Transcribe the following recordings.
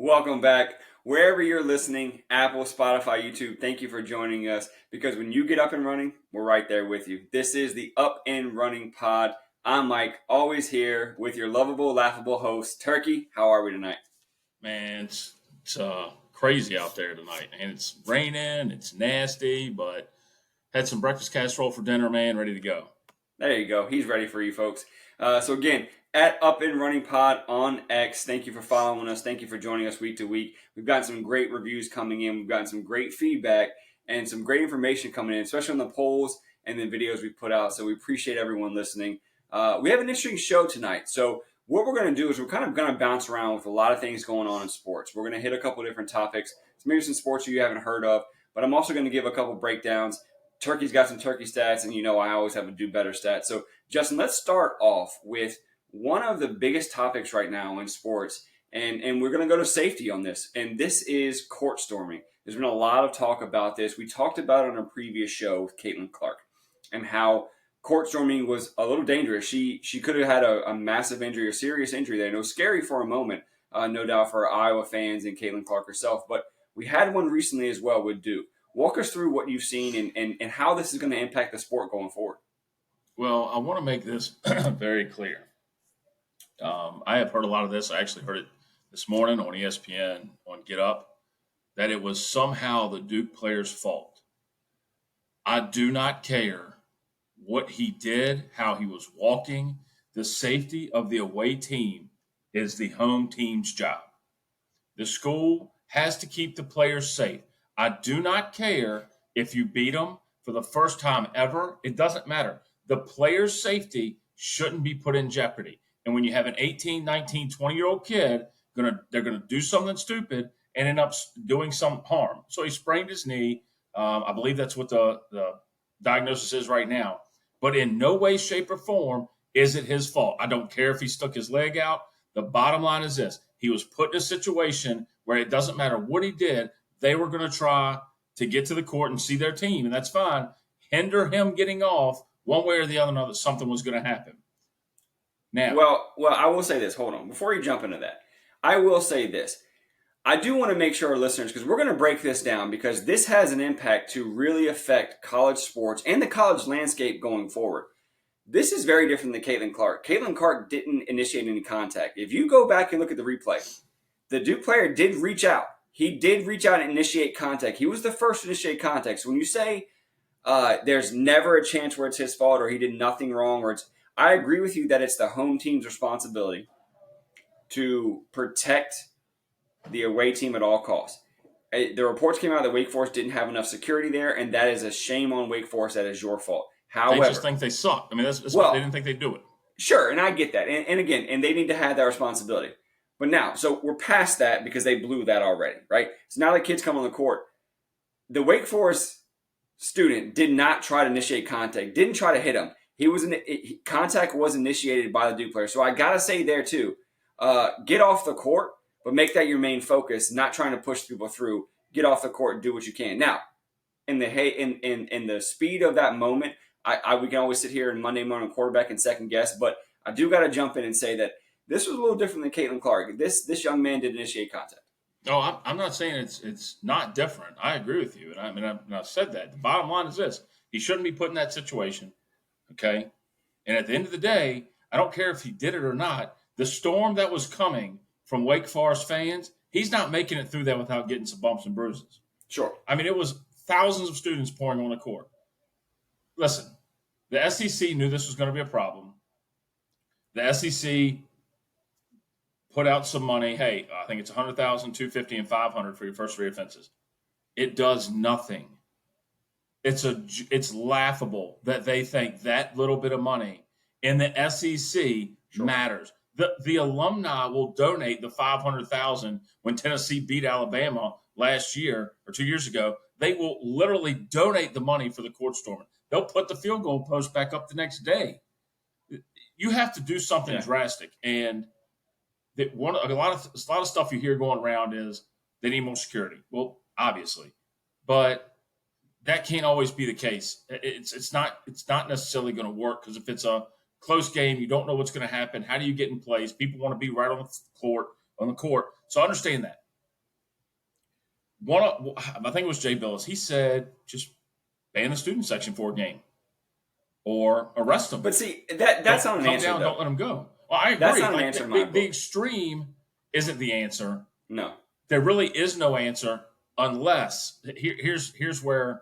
Welcome back. Wherever you're listening, Apple, Spotify, YouTube, thank you for joining us because when you get up and running, we're right there with you. This is the Up and Running Pod. I'm Mike, always here with your lovable, laughable host, Turkey. How are we tonight? Man, it's crazy out there tonight, and it's raining, it's nasty, but had some breakfast casserole for dinner, man, ready to go. There you go. He's ready for you folks. So again, at Up and Running Pod on X, thank you for following us. Thank you for joining us week to week. We've gotten some great reviews coming in. We've gotten some great feedback and some great information coming in, especially on the polls and the videos we put out. So we appreciate everyone listening. We have an interesting show tonight. So what we're going to do is we're kind of going to bounce around with a lot of things going on in sports. We're going to hit a couple different topics. So maybe some sports you haven't heard of, but I'm also going to give a couple breakdowns. Turkey's got some Turkey stats, and I always have a do better stats. So, Justin, let's start off with one of the biggest topics right now in sports, and we're going to go to safety on this, and this is court storming. There's been a lot of talk about this. We talked about it on a previous show with Caitlin Clark and how court storming was a little dangerous. She could have had a massive injury or serious injury there. And it was scary for a moment, no doubt for Iowa fans and Caitlin Clark herself, but we had one recently as well with Duke. Walk us through what you've seen and how this is going to impact the sport going forward. Well, I want to make this very clear. I have heard a lot of this. I actually heard it this morning on ESPN, on Get Up, that it was somehow the Duke player's fault. I do not care what he did, how he was walking. The safety of the away team is the home team's job. The school has to keep the players safe. I do not care if you beat them for the first time ever. It doesn't matter. The player's safety shouldn't be put in jeopardy. And when you have an 18, 19, 20-year-old kid, they're going to do something stupid and end up doing some harm. So he sprained his knee. I believe that's what the diagnosis is right now. But in no way, shape, or form is it his fault. I don't care if he stuck his leg out. The bottom line is this. He was put in a situation where it doesn't matter what he did. They were going to try to get to the court and see their team, and that's fine. Hinder him getting off one way or the other, know that something was going to happen. Now, well, I will say this. Hold on. Before you jump into that, I will say this. I do want to make sure our listeners, because we're going to break this down because this has an impact to really affect college sports and the college landscape going forward. This is very different than Caitlin Clark. Caitlin Clark didn't initiate any contact. If you go back and look at the replay, the Duke player did reach out. He did reach out and initiate contact. He was the first to initiate contact. So when you say there's never a chance where it's his fault or he did nothing wrong, I agree with you that it's the home team's responsibility to protect the away team at all costs. The reports came out that Wake Forest didn't have enough security there, and that is a shame on Wake Forest. That is your fault. However, they just think they suck. I mean, that's why they didn't think they'd do it. Sure, and I get that. And again, they need to have that responsibility. But now, so we're past that because they blew that already, right? So now the kids come on the court. The Wake Forest student did not try to initiate contact, didn't try to hit him. Contact was initiated by the Duke player. So I got to say there too, get off the court, but make that your main focus, not trying to push people through. Get off the court and do what you can. Now, in the speed of that moment, we can always sit here and Monday morning quarterback and second guess, but I do got to jump in and say that this was a little different than Caitlin Clark. This young man did initiate contact. No, I'm not saying it's not different. I agree with you, and I've said that. The bottom line is this: he shouldn't be put in that situation, okay? And at the end of the day, I don't care if he did it or not. The storm that was coming from Wake Forest fans, he's not making it through that without getting some bumps and bruises. Sure. I mean, it was thousands of students pouring on the court. Listen, the SEC knew this was going to be a problem. The SEC put out some money. Hey, I think it's $100,000, $250,000, and $500,000 for your first three offenses. It does nothing. It's laughable that they think that little bit of money in the SEC matters. The alumni will donate the $500,000 when Tennessee beat Alabama last year or 2 years ago. They will literally donate the money for the court storming. They'll put the field goal post back up the next day. You have to do something drastic, and that a lot of stuff you hear going around is they need more security. Well, obviously, but that can't always be the case. It's not necessarily going to work because if it's a close game, you don't know what's going to happen. How do you get in place? People want to be right on the court. So I understand that. I think it was Jay Billis. He said just ban the student section for a game or arrest them. But see, that's not an come answer, down, though. don't let them go. Well, I agree. That's not an answer in my book. The extreme isn't the answer. No. There really is no answer unless here's where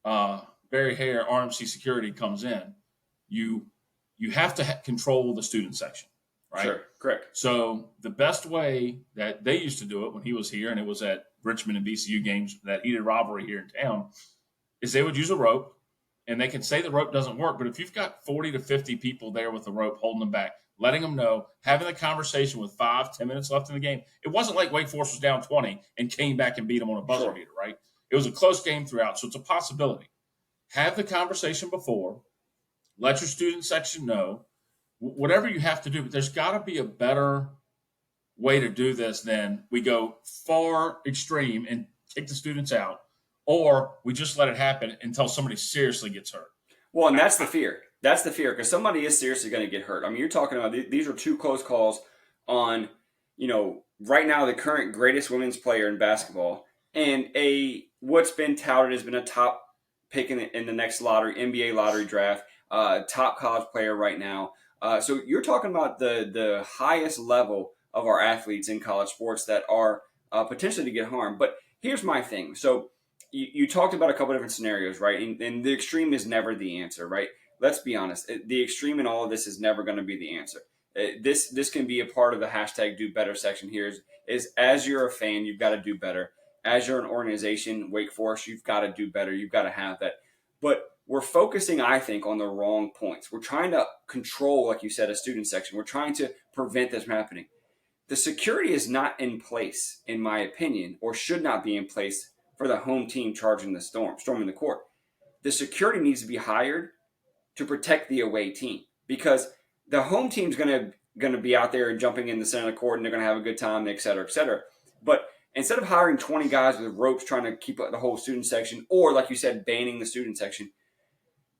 Barry Hare, RMC Security comes in. You have to control the student section, right? Sure, correct. So the best way that they used to do it when he was here, and it was at Richmond and VCU games, that heated rivalry here in town, is they would use a rope. And they can say the rope doesn't work, but if you've got 40 to 50 people there with the rope holding them back, letting them know, having the conversation with 5-10 minutes left in the game, it wasn't like Wake Forest was down 20 and came back and beat them on a buzzer beater, right? It was a close game throughout, so it's a possibility. Have the conversation before, let your student section know, whatever you have to do, but there's got to be a better way to do this than we go far extreme and kick the students out, or we just let it happen until somebody seriously gets hurt. Well, and that's the fear. That's the fear, because somebody is seriously going to get hurt. I mean, you're talking about these are two close calls on, right now the current greatest women's player in basketball and what's been touted has been a top pick in the next NBA lottery draft, top college player right now. So you're talking about the highest level of our athletes in college sports that are potentially to get harmed. But here's my thing. So you talked about a couple different scenarios, right? And the extreme is never the answer, right? Let's be honest. The extreme in all of this is never going to be the answer. This can be a part of the hashtag do better section here is as you're a fan, you've got to do better. As you're an organization, Wake Forest, you've got to do better. You've got to have that. But we're focusing, I think, on the wrong points. We're trying to control, like you said, a student section. We're trying to prevent this from happening. The security is not in place, in my opinion, or should not be in place for the home team charging the storming the court. The security needs to be hired to protect the away team, because the home team's going to be out there and jumping in the center of the court, and they're going to have a good time, et cetera, et cetera. But instead of hiring 20 guys with ropes trying to keep the whole student section, or like you said, banning the student section,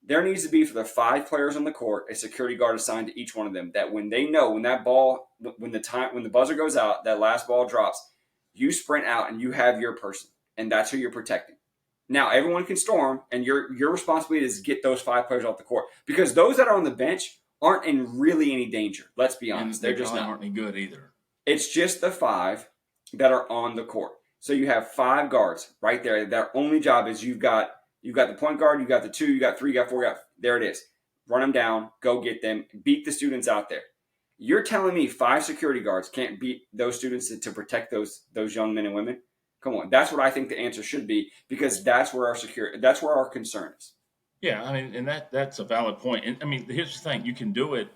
there needs to be, for the 5 players on the court, a security guard assigned to each one of them, that when they know when the buzzer goes out, that last ball drops, you sprint out and you have your person, and that's who you're protecting. Now, everyone can storm, and your responsibility is to get those 5 players off the court, because those that are on the bench aren't in really any danger. Let's be honest. They're just not any good either. It's just the 5 that are on the court. So you have 5 guards right there. Their only job is you've got the point guard, you got the 2, you got 3, you got 4, there it is. Run them down, go get them, beat the students out there. You're telling me 5 security guards can't beat those students to protect those young men and women? Come on, that's what I think the answer should be, because that's where our concern is. Yeah, I mean, and that's a valid point. And I mean, here's the thing: you can do it.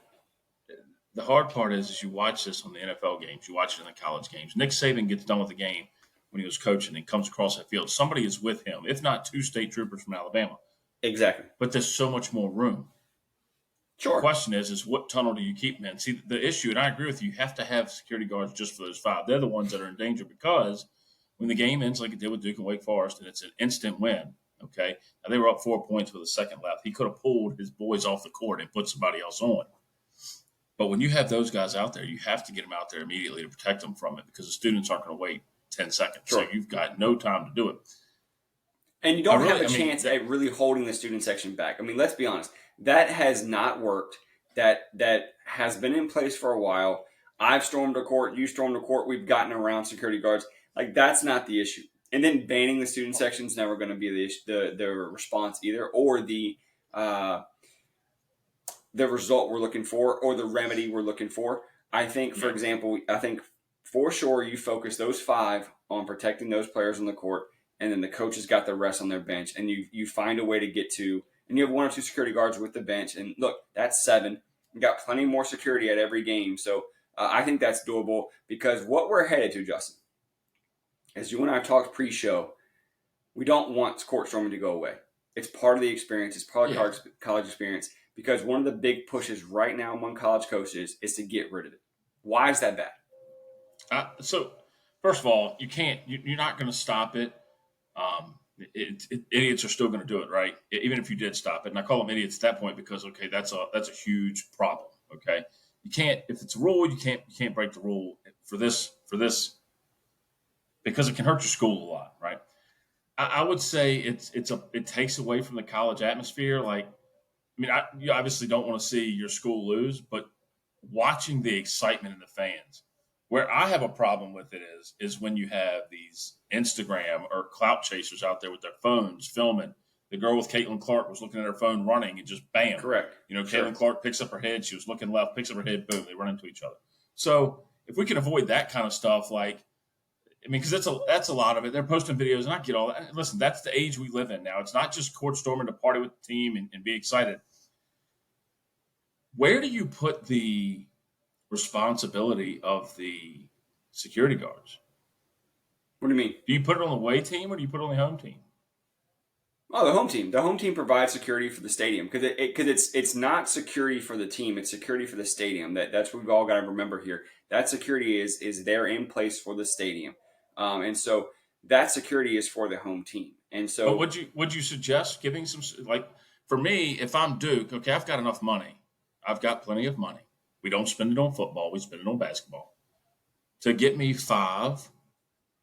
The hard part is you watch this on the NFL games, you watch it in the college games. Nick Saban gets done with the game when he was coaching and comes across that field. Somebody is with him, if not 2 state troopers from Alabama. Exactly. But there's so much more room. Sure. The question is what tunnel do you keep them in? See, the issue, and I agree with you have to have security guards just for those 5. They're the ones that are in danger, because when the game ends like it did with Duke and Wake Forest, and it's an instant win, okay? Now, they were up 4 points with a second left. He could have pulled his boys off the court and put somebody else on. But when you have those guys out there, you have to get them out there immediately to protect them from it, because the students aren't going to wait 10 seconds. Sure. So you've got no time to do it. And you don't have a chance at really holding the student section back. I mean, let's be honest. That has not worked. That has been in place for a while. I've stormed a court. You stormed a court. We've gotten around security guards. Like, that's not the issue. And then banning the student section is never going to be the response either, or the result we're looking for, or the remedy we're looking for. I think, for example, for sure you focus those 5 on protecting those players on the court, and then the coaches got the rest on their bench, and you find a way to get to, and you have 1 or 2 security guards with the bench, and look, that's 7. You got plenty more security at every game, so I think that's doable, because what we're headed to, Justin, as you and I talked pre-show, we don't want court storming to go away. It's part of the experience. It's part of the college experience, because one of the big pushes right now among college coaches is to get rid of it. Why is that bad? So, first of all, you're not going to stop it. Idiots are still going to do it, right? Even if you did stop it. And I call them idiots at that point because, okay, that's a huge problem, okay? You can't, if it's a rule, you can't break the rule for this because it can hurt your school a lot, right? I would say it takes away from the college atmosphere. Like, I mean, you obviously don't want to see your school lose, but watching the excitement in the fans. Where I have a problem with it is when you have these Instagram or clout chasers out there with their phones filming. The girl with Caitlin Clark was looking at her phone running and just bam. Correct. Sure. Caitlin Clark picks up her head. She was looking left, picks up her head, boom, they run into each other. So if we can avoid that kind of stuff, like, I mean, because that's a lot of it. They're posting videos, and I get all that. Listen, that's the age we live in now. It's not just court storming to party with the team and be excited. Where do you put the responsibility of the security guards? What do you mean? Do you put it on the away team or do you put it on the home team? Oh, the home team. The home team provides security for the stadium because it's not security for the team. It's security for the stadium. That's what we've all got to remember here. That security is there in place for the stadium, and so that security is for the home team. And so, but would you suggest giving some, like, for me, if I'm Duke, okay, I've got enough money. I've got plenty of money. We don't spend it on football. We spend it on basketball. To get me 5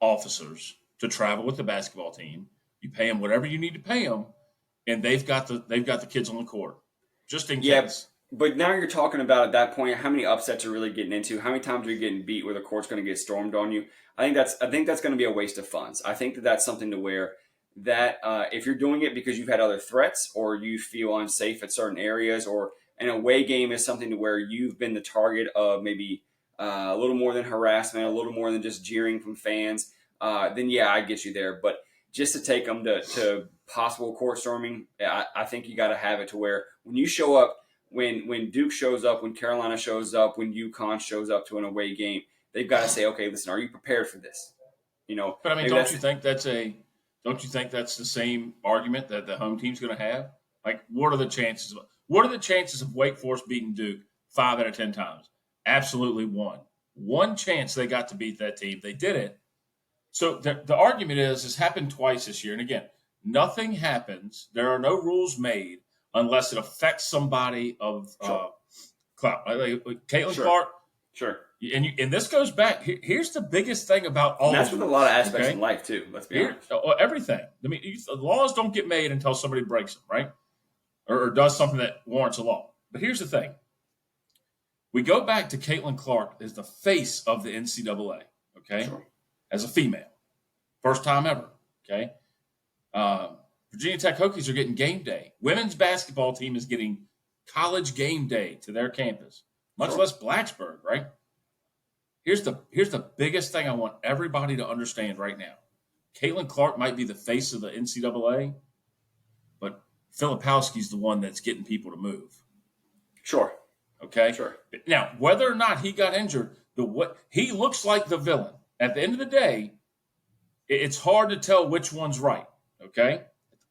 officers to travel with the basketball team, you pay them whatever you need to pay them, and they've got the kids on the court, just in case. But now you're talking about, at that point, how many upsets are really getting into? How many times are you getting beat where the court's going to get stormed on you? I think that's going to be a waste of funds. I think that's something to where that if you're doing it because you've had other threats or you feel unsafe at certain areas, or an away game is something to where you've been the target of maybe a little more than harassment, a little more than just jeering from fans, then yeah, I get you there. But just to take them to possible court storming, I think you got to have it to where when you show up, when Duke shows up, when Carolina shows up, when UConn shows up to an away game, they've got to say, okay, listen, are you prepared for this? But I mean, don't you think that's the same argument that the home team's going to have? Like, what are the chances? What are the chances of Wake Forest beating Duke 5 out of 10 times? Absolutely 1. 1 chance they got to beat that team. They did it. So the argument is, it's happened twice this year. And again, nothing happens. There are no rules made unless it affects somebody of clout. Like Caitlin Clark. Sure. And this goes back. Here's the biggest thing about all. And that's with a lot of aspects in life too. Let's be honest. Everything. I mean, the laws don't get made until somebody breaks them, right? Or does something that warrants a law. But here's the thing. We go back to Caitlin Clark as the face of the NCAA. Okay. Sure. As a female. First time ever, okay? Virginia Tech Hokies are getting game day. Women's basketball team is getting college game day to their campus, much less Blacksburg, right? Here's the biggest thing I want everybody to understand right now. Caitlin Clark might be the face of the NCAA, but Filipowski's the one that's getting people to move. Sure. Okay? Sure. Now, whether or not he got injured, he looks like the villain. At the end of the day, it's hard to tell which one's right, okay?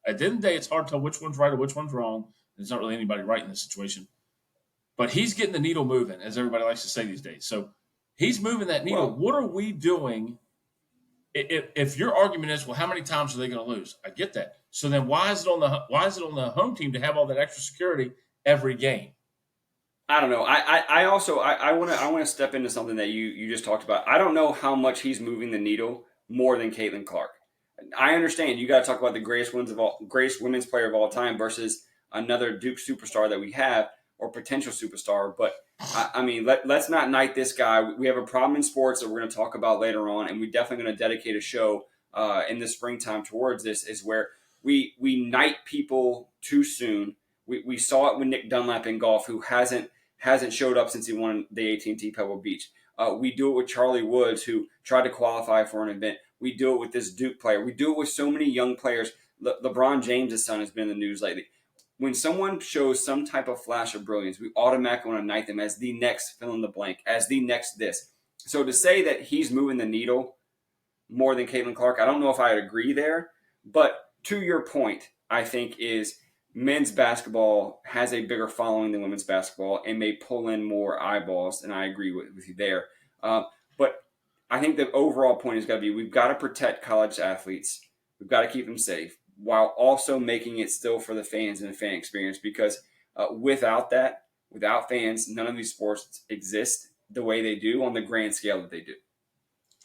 At the end of the day, it's hard to tell which one's right or which one's wrong. There's not really anybody right in this situation. But he's getting the needle moving, as everybody likes to say these days. So he's moving that needle. Well, what are we doing? If your argument is, well, how many times are they going to lose? I get that. So then why is it on the home team to have all that extra security every game? I don't know. I want to step into something that you just talked about. I don't know how much he's moving the needle more than Caitlin Clark. I understand you got to talk about the greatest women's player of all time versus another Duke superstar that we have or potential superstar. But I mean, let's not knight this guy. We have a problem in sports that we're going to talk about later on, and we're definitely going to dedicate a show in the springtime towards this. Is where we knight people too soon. We saw it with Nick Dunlap in golf, who hasn't showed up since he won the AT&T Pebble Beach. We do it with Charlie Woods, who tried to qualify for an event. We do it with this Duke player. We do it with so many young players. LeBron James' son has been in the news lately. When someone shows some type of flash of brilliance, we automatically want to knight them as the next fill in the blank, as the next this. So to say that he's moving the needle more than Caitlin Clark, I don't know if I would agree there. But to your point, I think is men's basketball has a bigger following than women's basketball and may pull in more eyeballs, and I agree with you there. But I think the overall point has got to be we've got to protect college athletes. We've got to keep them safe while also making it still for the fans and the fan experience, because without fans, none of these sports exist the way they do on the grand scale that they do.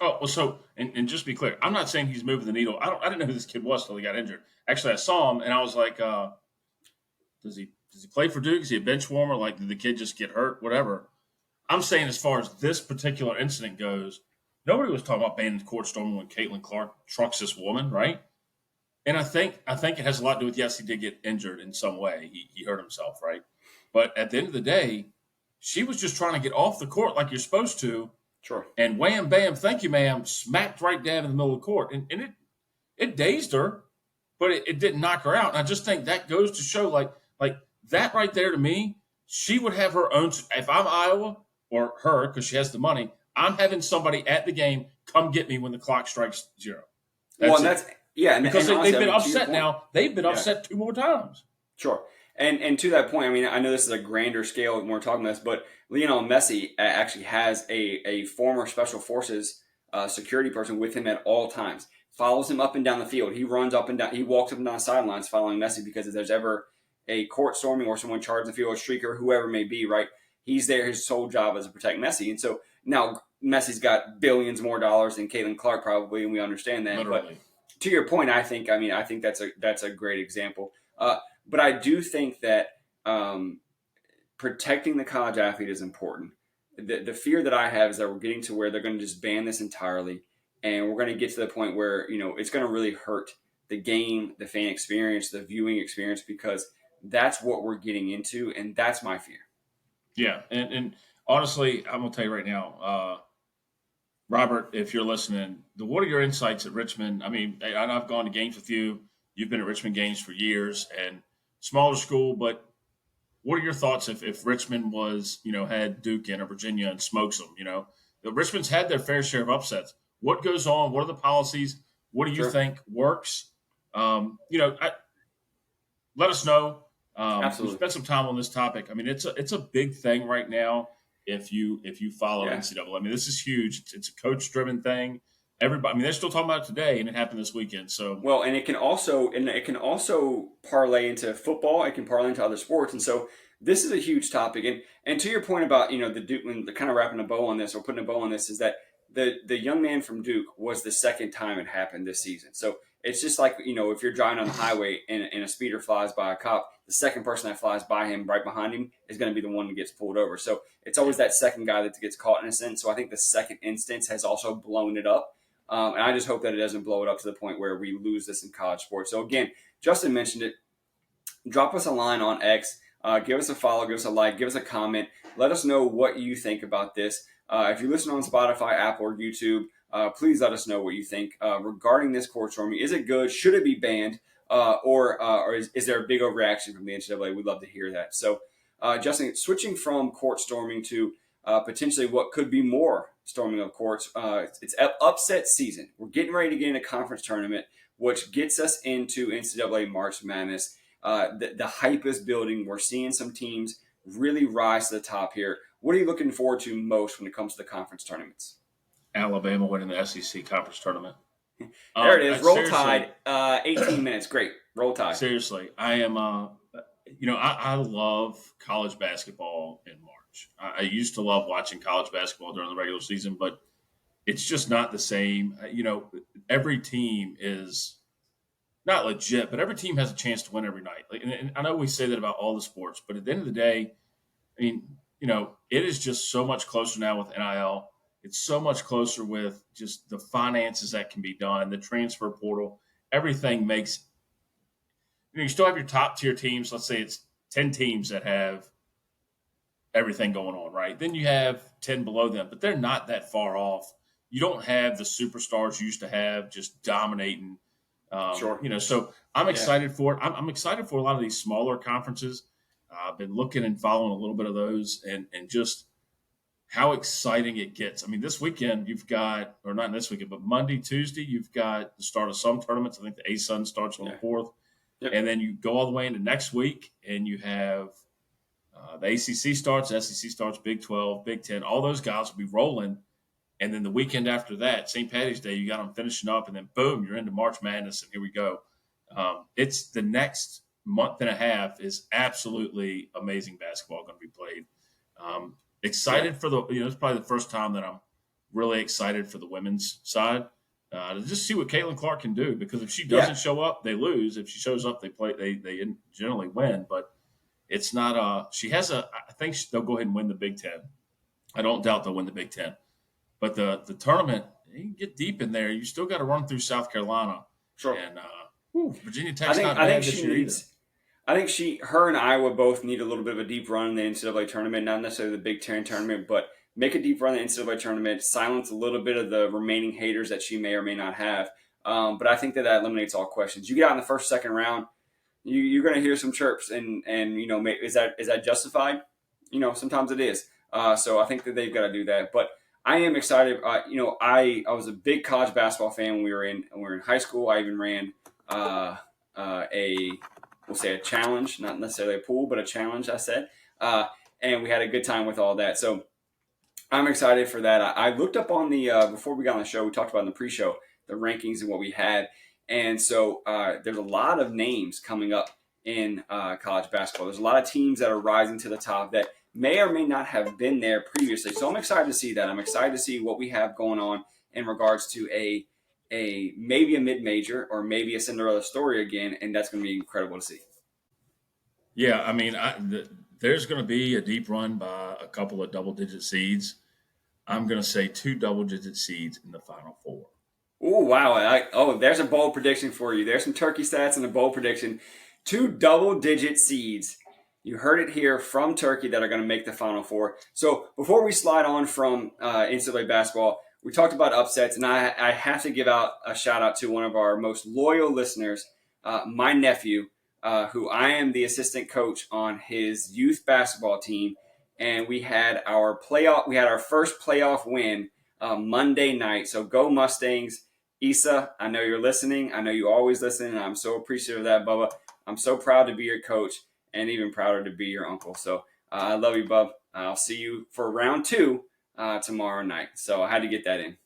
Oh, well, so, and just be clear, I'm not saying he's moving the needle. I didn't know who this kid was till he got injured. Actually, I saw him and I was like, does he play for Duke? Is he a bench warmer? Like, did the kid just get hurt? Whatever. I'm saying as far as this particular incident goes, nobody was talking about banning the court storming when Caitlin Clark trucks this woman, right? And I think it has a lot to do with, yes, he did get injured in some way. He hurt himself, right? But at the end of the day, she was just trying to get off the court like you're supposed to. Sure. And wham, bam, thank you, ma'am, smacked right dab in the middle of the court. And it dazed her, but it didn't knock her out. And I just think that goes to show, like that right there to me, she would have her own. If I'm Iowa or her, because she has the money, I'm having somebody at the game come get me when the clock strikes 0. Because they've been upset now. They've been upset 2 more times. Sure. And to that point, I mean, I know this is a grander scale when we're talking about this, but Lionel Messi actually has a former Special Forces security person with him at all times. Follows him up and down the field. He runs up and down. He walks up and down the sidelines following Messi because if there's ever a court storming or someone charged the field, a streaker, whoever it may be, right? He's there. His sole job is to protect Messi. And so now Messi's got billions more dollars than Caitlin Clark probably, and we understand that. Literally. But to your point, I think that's a great example. But I do think that protecting the college athlete is important. The fear that I have is that we're getting to where they're going to just ban this entirely, and we're going to get to the point where it's going to really hurt the game, the fan experience, the viewing experience, because that's what we're getting into, and that's my fear. Yeah, and honestly, I'm going to tell you right now, Robert, if you're listening, what are your insights at Richmond? I mean, I've gone to games with you. You've been at Richmond games for years, and smaller school, but what are your thoughts if Richmond was, had Duke in or Virginia and smokes them? The Richmond's had their fair share of upsets. What goes on? What are the policies? What do you think works? Let us know. Absolutely. We spent some time on this topic. I mean, it's a big thing right now. If you follow NCAA, I mean, this is huge. It's a coach-driven thing. Everybody, I mean, they're still talking about it today, and it happened this weekend. So well, and it can also parlay into football. It can parlay into other sports, and so this is a huge topic. And to your point about the Duke, when kind of wrapping a bow on this or putting a bow on this, is that the young man from Duke was the second time it happened this season. So it's just like if you're driving on the highway and a speeder flies by a cop, the second person that flies by him right behind him is going to be the one that gets pulled over. So it's always that second guy that gets caught in a sense. So I think the second instance has also blown it up. And I just hope that it doesn't blow it up to the point where we lose this in college sports. So again, Justin mentioned it. Drop us a line on X. Give us a follow. Give us a like. Give us a comment. Let us know what you think about this. If you listen on Spotify, Apple, or YouTube, please let us know what you think regarding this court storming. Is it good? Should it be banned? Or is there a big overreaction from the NCAA? We'd love to hear that. So, Justin, switching from court storming to potentially what could be more storming of courts. It's upset season. We're getting ready to get in a conference tournament, which gets us into NCAA March Madness. The hype is building. We're seeing some teams really rise to the top here. What are you looking forward to most when it comes to the conference tournaments? Alabama winning the SEC conference tournament. There it is. Roll Tide. 18 minutes. Great. Roll Tide. Seriously, I am. I love college basketball in March. I used to love watching college basketball during the regular season, but it's just not the same. Every team is not legit, but every team has a chance to win every night. And I know we say that about all the sports, but at the end of the day, I mean, it is just so much closer now with NIL. It's so much closer with just the finances that can be done, the transfer portal. Everything makes you still have your top tier teams. Let's say it's 10 teams that have everything going on, right? Then you have 10 below them, but they're not that far off. You don't have the superstars you used to have just dominating. Sure. So I'm excited for it. I'm excited for a lot of these smaller conferences. I've been looking and following a little bit of those and just how exciting it gets. I mean, this weekend you've got, or not this weekend, but Monday, Tuesday, you've got the start of some tournaments. I think the ASUN starts on the 4th. Yep. And then you go all the way into next week and you have the ACC starts, SEC starts, Big 12, Big 10. All those guys will be rolling. And then the weekend after that, St. Patty's Day, you got them finishing up. And then, boom, you're into March Madness, and here we go. It's the next month and a half is absolutely amazing basketball going to be played. Excited for it's probably the first time that I'm really excited for the women's side to just see what Caitlin Clark can do, because if she Yeah. doesn't show up, they lose. If she shows up, they generally win. But it's not she has I think they'll go ahead and win the Big Ten. I don't doubt they'll win the Big Ten. But the tournament, you can get deep in there. You still got to run through South Carolina. Sure. And Virginia Tech's not bad this year either. I think her and Iowa both need a little bit of a deep run in the NCAA tournament, not necessarily the Big Ten tournament, but make a deep run in the NCAA tournament, silence a little bit of the remaining haters that she may or may not have. But I think that eliminates all questions. You get out in the first, second round, you're going to hear some chirps, and is that justified? Sometimes it is. So I think that they've got to do that. But I am excited. I was a big college basketball fan when we were in high school. I even ran we'll say a challenge, not necessarily a pool, but a challenge, I said. And we had a good time with all that. So I'm excited for that. I looked up on before we got on the show, we talked about in the pre-show, the rankings and what we had. And so there's a lot of names coming up in college basketball. There's a lot of teams that are rising to the top that may or may not have been there previously. So I'm excited to see that. I'm excited to see what we have going on in regards to a maybe a mid-major or maybe a Cinderella story again, and that's going to be incredible to see. Yeah, I mean, there's going to be a deep run by a couple of double-digit seeds. I'm going to say 2 double-digit seeds in the Final Four. Oh, wow. There's a bold prediction for you. There's some turkey stats and a bold prediction. 2 double-digit seeds. You heard it here from Turkey that are going to make the Final Four. So before we slide on from NCAA basketball, we talked about upsets, and I have to give out a shout-out to one of our most loyal listeners, my nephew, who I am the assistant coach on his youth basketball team, and we had our first playoff win Monday night. So go Mustangs. Issa, I know you're listening. I know you always listen, and I'm so appreciative of that, Bubba. I'm so proud to be your coach and even prouder to be your uncle. So I love you, Bub. I'll see you for round 2 tomorrow night. So I had to get that in.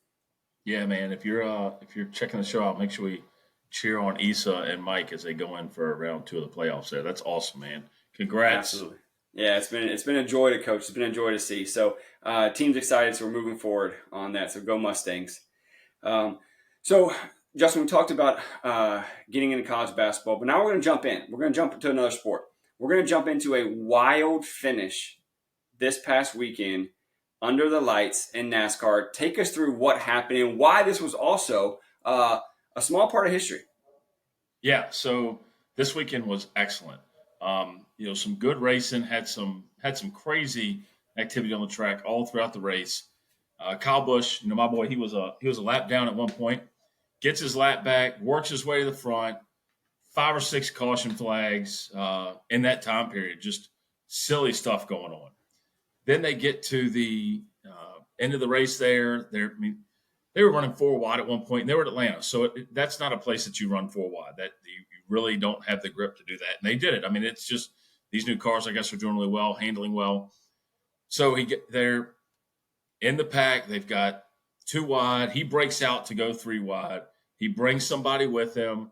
Yeah, man. If you're checking the show out, make sure we cheer on Issa and Mike as they go in for round 2 of the playoffs there. That's awesome, man. Congrats. Absolutely. Yeah, it's been a joy to coach. It's been a joy to see. So team's excited, so we're moving forward on that. So go Mustangs. So Justin, we talked about getting into college basketball, but now we're going to jump in. We're going to jump into another sport. We're going to jump into a wild finish this past weekend under the lights in NASCAR. Take us through what happened and why this was also a small part of history. Yeah, so this weekend was excellent. Some good racing, had some crazy activity on the track all throughout the race. Kyle Busch, my boy, he was a lap down at one point, gets his lap back, works his way to the front, 5 or 6 caution flags in that time period, just silly stuff going on. Then they get to the end of the race there. They were running 4 wide at one point, and they were at Atlanta. So that's not a place that you run 4 wide. That you really don't have the grip to do that. And they did it. I mean, it's just these new cars, I guess, are doing really well, handling well. So they're in the pack. They've got 2 wide. He breaks out to go 3 wide. He brings somebody with him.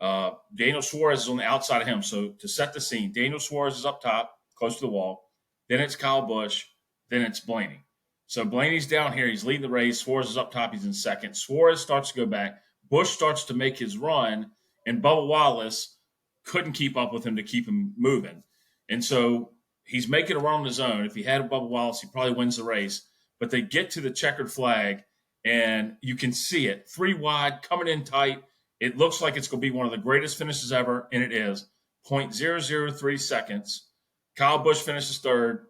Daniel Suarez is on the outside of him. So to set the scene, Daniel Suarez is up top, close to the wall. Then it's Kyle Busch. Then it's Blaney. So Blaney's down here. He's leading the race. Suarez is up top. He's in second. Suarez starts to go back. Busch starts to make his run, and Bubba Wallace couldn't keep up with him to keep him moving. And so he's making a run on his own. If he had Bubba Wallace, he probably wins the race. But they get to the checkered flag, and you can see it. 3 wide, coming in tight. It looks like it's going to be one of the greatest finishes ever, and it is. 0.003 seconds. Kyle Busch finishes third.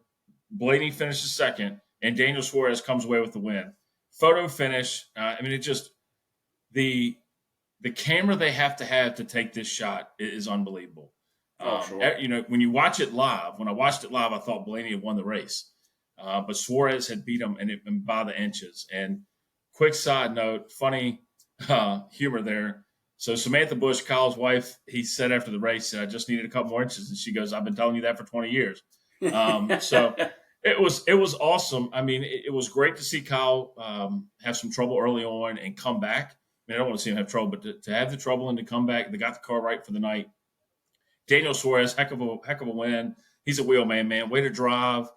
Blaney finishes second. And Daniel Suarez comes away with the win. Photo finish. It just the camera they have to take this shot is unbelievable. Sure. When you watch it live, when I watched it live, I thought Blaney had won the race, but Suarez had beat him and by the inches. And quick side note, funny humor there. So Samantha Busch, Kyle's wife, he said after the race, I just needed a couple more inches, and she goes, "I've been telling you that for 20 years." So. It was awesome. I mean, it was great to see Kyle have some trouble early on and come back. I don't want to see him have trouble, but to have the trouble and to come back, they got the car right for the night. Daniel Suarez, heck of a win. He's a wheel man. Way to drive.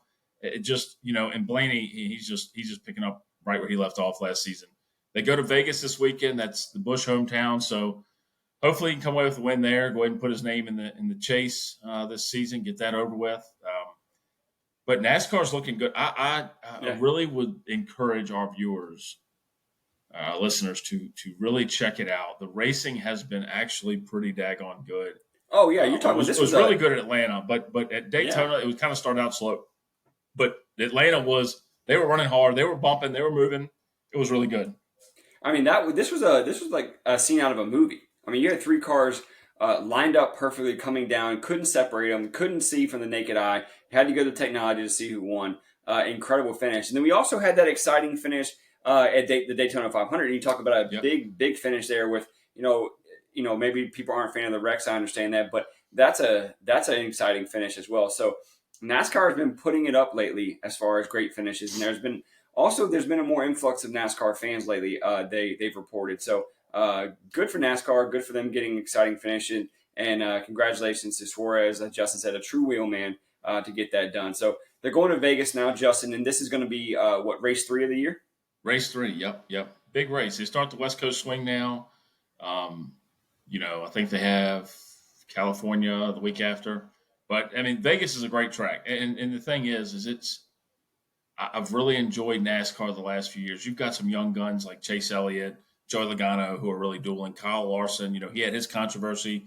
It just, and Blaney, he's just picking up right where he left off last season. They go to Vegas this weekend. That's the Busch hometown. So hopefully he can come away with a win there. Go ahead and put his name in the chase this season. Get that over with. But NASCAR's looking good. I really would encourage our viewers, listeners, to really check it out. The racing has been actually pretty daggone good. Oh yeah, you're talking. It was really good at Atlanta, but at Daytona it was kind of started out slow. But Atlanta they were running hard, they were bumping, they were moving. It was really good. I mean, this was like a scene out of a movie. I mean, you had 3 cars lined up perfectly, coming down, couldn't separate them, couldn't see from the naked eye. Had to go to technology to see who won. Incredible finish, and then we also had that exciting finish at the Daytona 500. And you talk about a big finish there with maybe people aren't a fan of the wrecks. I understand that, but that's an exciting finish as well. So NASCAR has been putting it up lately as far as great finishes, and there's been a more influx of NASCAR fans lately. They've reported. So good for NASCAR, good for them getting exciting finishes, and congratulations to Suarez. Justin said, a true wheelman to get that done. So they're going to Vegas now, Justin, and this is going to be race 3 of the year? Race 3, yep. Big race. They start the West Coast swing now. I think they have California the week after. But, I mean, Vegas is a great track. And the thing is I've really enjoyed NASCAR the last few years. You've got some young guns like Chase Elliott, Joey Logano, who are really dueling. Kyle Larson, he had his controversy.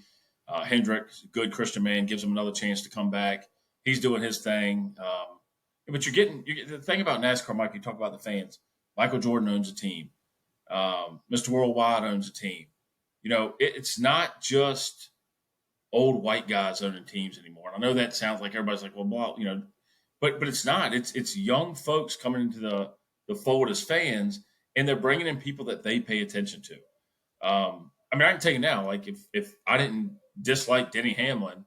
Hendrick, good Christian man, gives him another chance to come back. He's doing his thing. But the thing about NASCAR, Mike, you talk about the fans. Michael Jordan owns a team. Mr. Worldwide owns a team. It's not just old white guys owning teams anymore. And I know that sounds like everybody's like, well, blah, but it's not. It's young folks coming into the fold as fans, and they're bringing in people that they pay attention to. I can tell you now, like if I didn't dislike Denny Hamlin,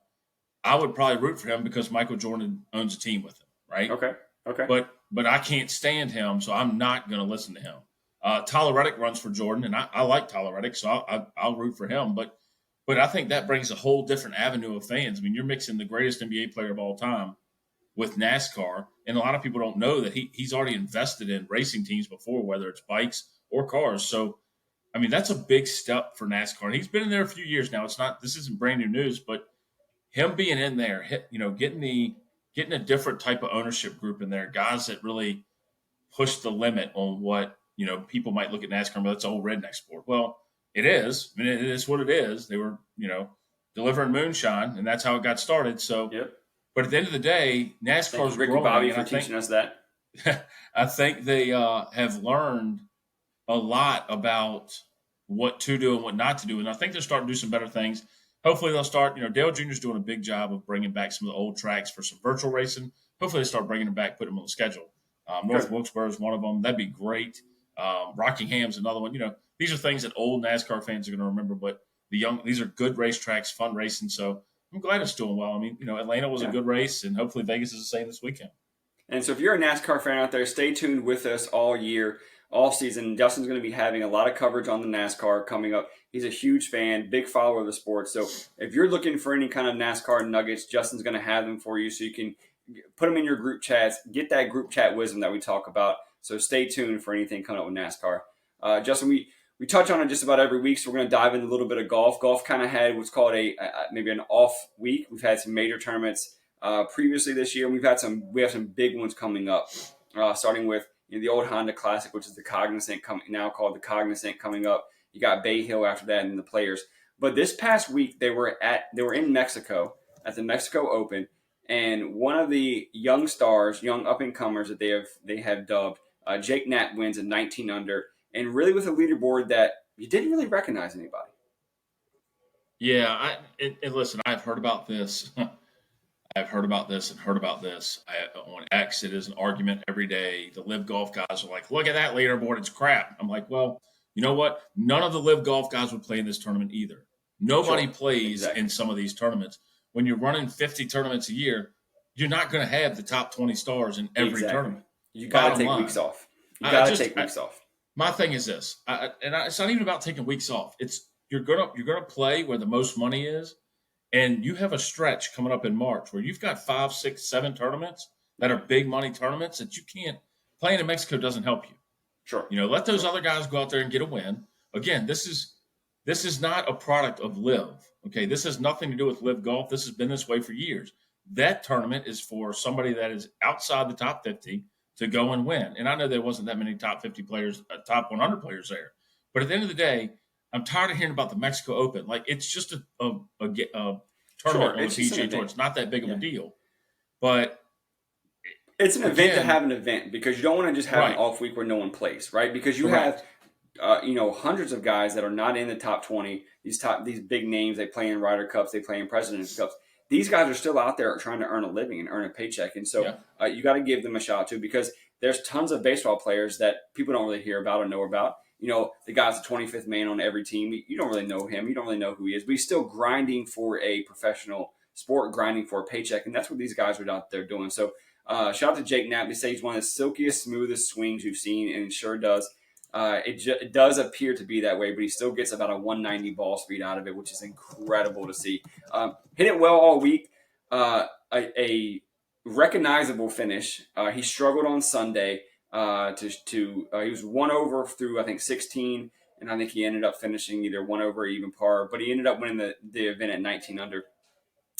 I would probably root for him because Michael Jordan owns a team with him, right? Okay. But I can't stand him, so I'm not going to listen to him. Tyler Reddick runs for Jordan, and I like Tyler Reddick, so I'll root for him. But I think that brings a whole different avenue of fans. I mean, you're mixing the greatest NBA player of all time with NASCAR, and a lot of people don't know that he's already invested in racing teams before, whether it's bikes or cars. So, I mean, that's a big step for NASCAR. And he's been in there a few years now. This isn't brand new news, but him being in there, getting a different type of ownership group in there, guys that really push the limit on what, people might look at NASCAR and go, that's old redneck sport. Well, it is. I mean, it is what it is. They were, delivering moonshine, and that's how it got started. So, yep. But at the end of the day, NASCAR's Rick growing. Bobby for teaching us that. I think they have learned a lot about what to do and what not to do, and I think they're starting to do some better things. Hopefully they'll start, Dale Jr.'s doing a big job of bringing back some of the old tracks for some virtual racing. Hopefully they start bringing them back, putting them on the schedule. North Wilkesboro is one of them. That'd be great. Rockingham's another one. These are things that old NASCAR fans are going to remember, but these are good racetracks, fun racing. So I'm glad it's doing well. I mean, Atlanta was a good race, and hopefully Vegas is the same this weekend. And so if you're a NASCAR fan out there, stay tuned with us all year, all season. Justin's going to be having a lot of coverage on the NASCAR coming up. He's a huge fan, big follower of the sport. So if you're looking for any kind of NASCAR nuggets, Justin's going to have them for you so you can put them in your group chats, get that group chat wisdom that we talk about. So stay tuned for anything coming up with NASCAR. Justin, we touch on it just about every week, so we're going to dive into a little bit of golf. Golf kind of had what's called maybe an off week. We've had some major tournaments previously this year, and we have some big ones coming up, starting with the old Honda Classic, which is the Cognizant, now called the Cognizant, coming up. You got Bay Hill after that, and the Players. But this past week, they were in Mexico at the Mexico Open, and one of the young stars, young up and comers that they have dubbed, Jake Knapp, wins at 19 under, and really with a leaderboard that you didn't really recognize anybody. Yeah, and listen, I've heard about this. I've heard about this and heard about this. On X, it is an argument every day. The LIV Golf guys are like, look at that leaderboard, it's crap. I'm like, well, you know what? None of the LIV Golf guys would play in this tournament either. Nobody plays in some of these tournaments. When you're running 50 tournaments a year, you're not going to have the top 20 stars in every tournament. You got to take weeks off. Weeks off. My thing is this, it's not even about taking weeks off. It's you're gonna play where the most money is, and you have a stretch coming up in March where you've got 5, 6, 7 tournaments that are big money tournaments that you can't. Playing in Mexico doesn't help you. Sure. Let those other guys go out there and get a win. Again, this is not a product of LIV. Okay, this has nothing to do with LIV Golf. This has been this way for years. That tournament is for somebody that is outside the top 50 to go and win. And I know there wasn't that many top 50 players, top 100 players there. But at the end of the day, I'm tired of hearing about the Mexico Open. Like, it's just a tournament on the PGA Tour. It's not that big of a deal. But it's an event to have an event, because you don't want to just have an off week where no one plays, right? Because you have hundreds of guys that are not in the top 20. These big names, they play in Ryder Cups, they play in President's Cups. These guys are still out there trying to earn a living and earn a paycheck. And so you got to give them a shout too, because there's tons of baseball players that people don't really hear about or know about. The guy's the 25th man on every team. You don't really know him. You don't really know who he is. But he's still grinding for a professional sport, grinding for a paycheck. And that's what these guys are out there doing. So shout out to Jake Knapp. They say he's one of the silkiest, smoothest swings you've seen, and it sure does. It does appear to be that way, but he still gets about a 190 ball speed out of it, which is incredible to see. Hit it well all week. A recognizable finish. He struggled on Sunday. He was 1 over through, I think, 16, and I think he ended up finishing either 1 over or even par. But he ended up winning the event at 19 under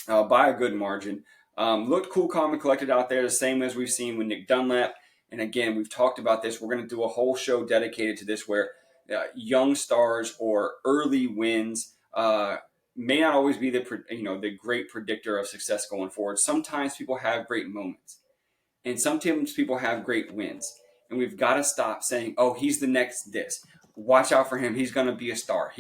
by a good margin. Looked cool, calm, and collected out there, the same as we've seen with Nick Dunlap. And again, we've talked about this. We're going to do a whole show dedicated to this, where young stars or early wins may not always be the great predictor of success going forward. Sometimes people have great moments, and sometimes people have great wins. And we've got to stop saying, "Oh, he's the next this. Watch out for him. He's going to be a star.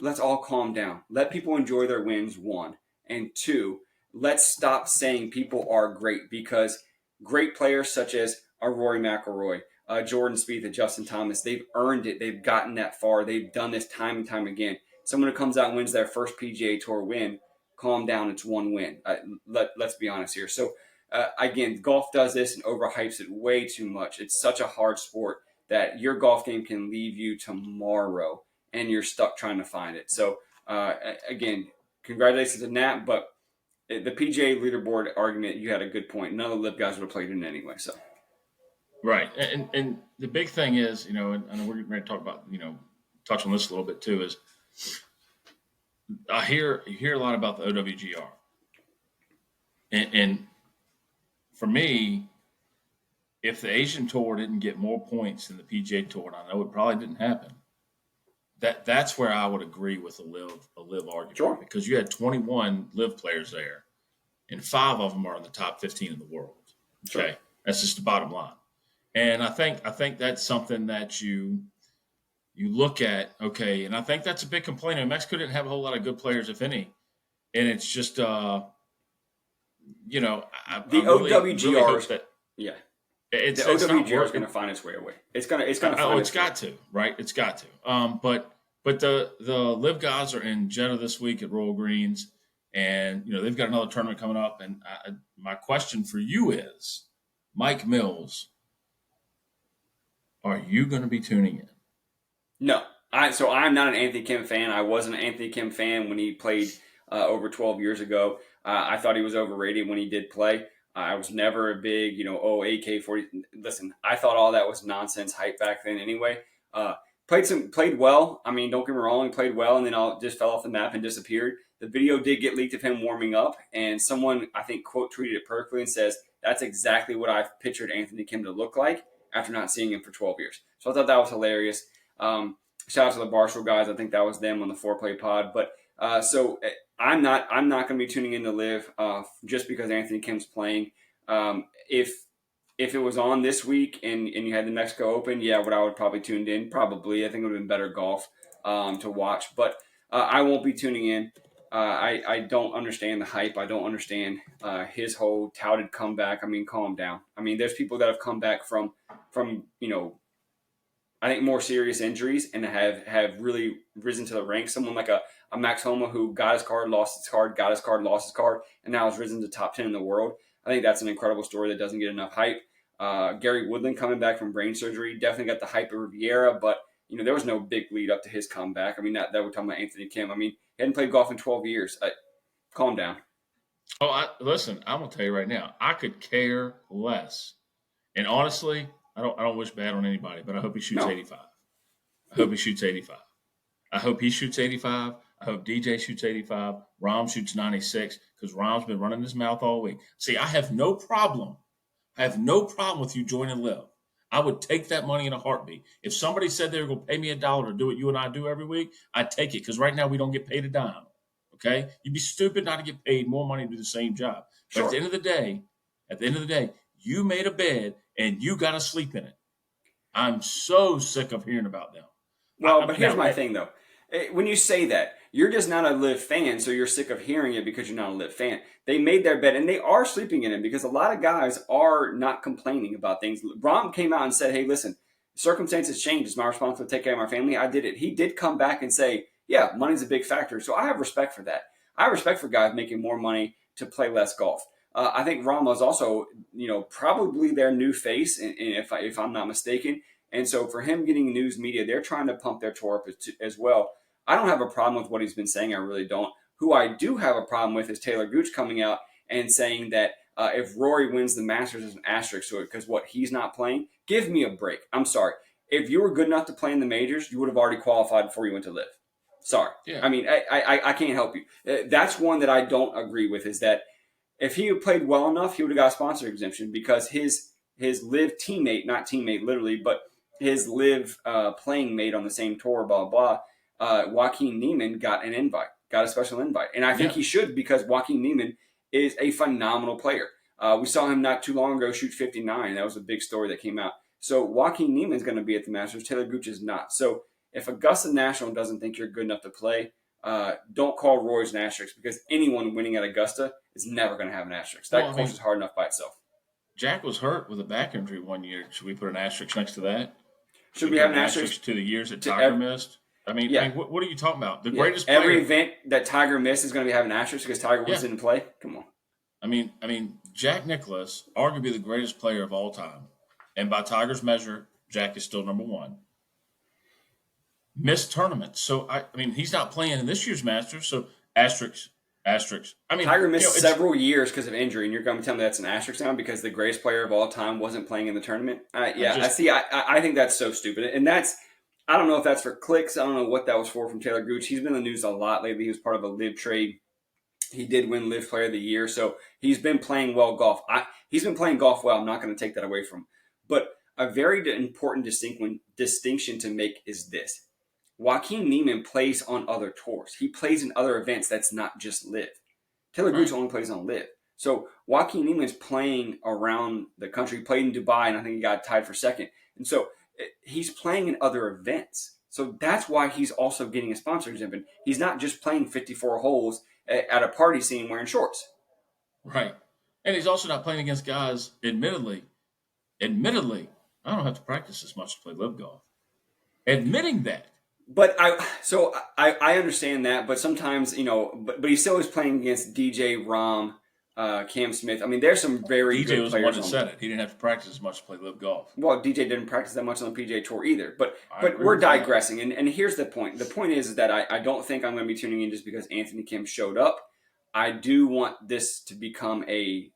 Let's all calm down. Let people enjoy their wins, 1. And 2, let's stop saying people are great, because great players such as Rory McIlroy, Jordan Spieth, and Justin Thomas, they've earned it. They've gotten that far. They've done this time and time again. Someone who comes out and wins their first PGA Tour win, calm down. It's 1 win. Let's be honest here. So, again, golf does this and overhypes it way too much. It's such a hard sport that your golf game can leave you tomorrow, and you're stuck trying to find it. So, again, congratulations to Nat, but the PGA leaderboard argument, you had a good point. None of the LIV guys would have played in anyway. So, right, and the big thing is, and I know we're getting ready to talk about, touch on this a little bit too. Is you hear a lot about the OWGR, and for me, if the Asian Tour didn't get more points than the PGA Tour, and I know it probably didn't happen, that's where I would agree with a LIV argument. Sure. Because you had 21 LIV players there, and 5 of them are in the top 15 in the world. Okay, sure. That's just the bottom line. And I think that's something that you look at. Okay, and I think that's a big complaint. And Mexico didn't have a whole lot of good players, if any. And it's just, the OWGR. Yeah. The OWGR is going to find its way away. It's got to, right? It's got to. But the LIV guys are in Jeddah this week at Royal Greens, and they've got another tournament coming up. And my question for you is, Mike Mills, are you going to be tuning in? No. I'm not an Anthony Kim fan. I wasn't an Anthony Kim fan when he played over 12 years ago. I thought he was overrated when he did play. I was never a big, AK-40. Listen, I thought all that was nonsense hype back then anyway. Played well. I mean, don't get me wrong, he played well, and then just fell off the map and disappeared. The video did get leaked of him warming up, and someone, I think, quote tweeted it perfectly and says, that's exactly what I've pictured Anthony Kim to look like after not seeing him for 12 years. So I thought that was hilarious. Shout out to the Barstool guys. I think that was them on the Foreplay pod. But so I'm not going to be tuning in to LIV just because Anthony Kim's playing. If it was on this week and you had the Mexico Open, I would probably tuned in. Probably. I think it would have been better golf to watch. But I won't be tuning in. I don't understand the hype. I don't understand his whole touted comeback. I mean, calm down. I mean, there's people that have come back from I think more serious injuries and have really risen to the ranks. Someone like a Max Homa who got his card, lost his card, got his card, lost his card, and now has risen to top 10 in the world. I think that's an incredible story that doesn't get enough hype. Gary Woodland coming back from brain surgery definitely got the hype of Riviera, but there was no big lead up to his comeback. I mean, that we're talking about Anthony Kim. I mean, he hadn't played golf in 12 years. Calm down. Listen, I'm going to tell you right now, I could care less. And honestly, I don't wish bad on anybody, but I hope he shoots No. 85. I hope he shoots 85. I hope he shoots 85. I hope DJ shoots 85. Rom shoots 96 because Rom's been running his mouth all week. See, I have no problem. I have no problem with you joining LIV. I would take that money in a heartbeat. If somebody said they were going to pay me $1 to do what you and I do every week, I'd take it because right now we don't get paid a dime. Okay? You'd be stupid not to get paid more money to do the same job. But Sure. at the end of the day, you made a bed and you got to sleep in it. I'm so sick of hearing about them. Well, but here's my thing, though. When you say that, you're just not a LIV fan, so you're sick of hearing it because you're not a LIV fan. They made their bed, and they are sleeping in it because a lot of guys are not complaining about things. Brom came out and said, hey, listen, circumstances change. It's my responsibility to take care of my family. I did it. He did come back and say, yeah, money's a big factor. So I have respect for that. I have respect for guys making more money to play less golf. I think Rom was also, probably their new face, if I'm not mistaken. And so for him getting news media, they're trying to pump their tour up as well. I don't have a problem with what he's been saying. I really don't. Who I do have a problem with is Taylor Gooch coming out and saying that if Rory wins the Masters, there's an asterisk to it because he's not playing. Give me a break. I'm sorry. If you were good enough to play in the majors, you would have already qualified before you went to LIV. Sorry. Yeah. I mean, I can't help you. That's one that I don't agree with is that if he had played well enough, he would have got a sponsor exemption because his LIV teammate, not teammate literally, but his LIV playing mate on the same tour, blah, blah, Joaquin Niemann got a special invite. And I think he should because Joaquin Niemann is a phenomenal player. We saw him not too long ago shoot 59. That was a big story that came out. So Joaquin Niemann is going to be at the Masters. Taylor Gooch is not. So if Augusta National doesn't think you're good enough to play, don't call Roy's an asterisk because anyone winning at Augusta is never going to have an asterisk. That course is hard enough by itself. Jack was hurt with a back injury one year. Should we put an asterisk next to that? Should we have an asterisk to the years that Tiger missed? I mean, what are you talking about? The greatest player. Every event that Tiger missed is going to be having an asterisk because Tiger Woods didn't play? Come on. I mean, Jack Nicklaus, arguably the greatest player of all time, and by Tiger's measure, Jack is still number one. Missed tournaments. So, I mean, he's not playing in this year's Masters, so asterisk. I mean, Tiger missed several years because of injury, and you're going to tell me that's an asterisk now because the greatest player of all time wasn't playing in the tournament? I think that's so stupid. And that's, I don't know if that's for clicks. I don't know what that was for from Taylor Gooch. He's been in the news a lot lately. He was part of a LIV trade. He did win LIV Player of the Year, so he's been playing well golf. He's been playing golf well. I'm not going to take that away from him. But a very important distinction to make is this. Joaquin Niemann plays on other tours. He plays in other events that's not just LIV. Taylor Gooch only plays on LIV. So Joaquin Niemann's playing around the country. He played in Dubai, and I think he got tied for second. And so he's playing in other events. So that's why he's also getting a sponsor exemption. He's not just playing 54 holes at a party scene wearing shorts. Right. And he's also not playing against guys, admittedly, I don't have to practice as much to play LIV golf. Admitting that. But I understand that, but sometimes, but he still is playing against DJ, Rom, Cam Smith. I mean, there's some very good players. DJ was the one that said it. He didn't have to practice as much to play LIV golf. Well, DJ didn't practice that much on the PGA Tour either. But we're digressing. And here's the point. The point is that I don't think I'm going to be tuning in just because Anthony Kim showed up. I do want this to become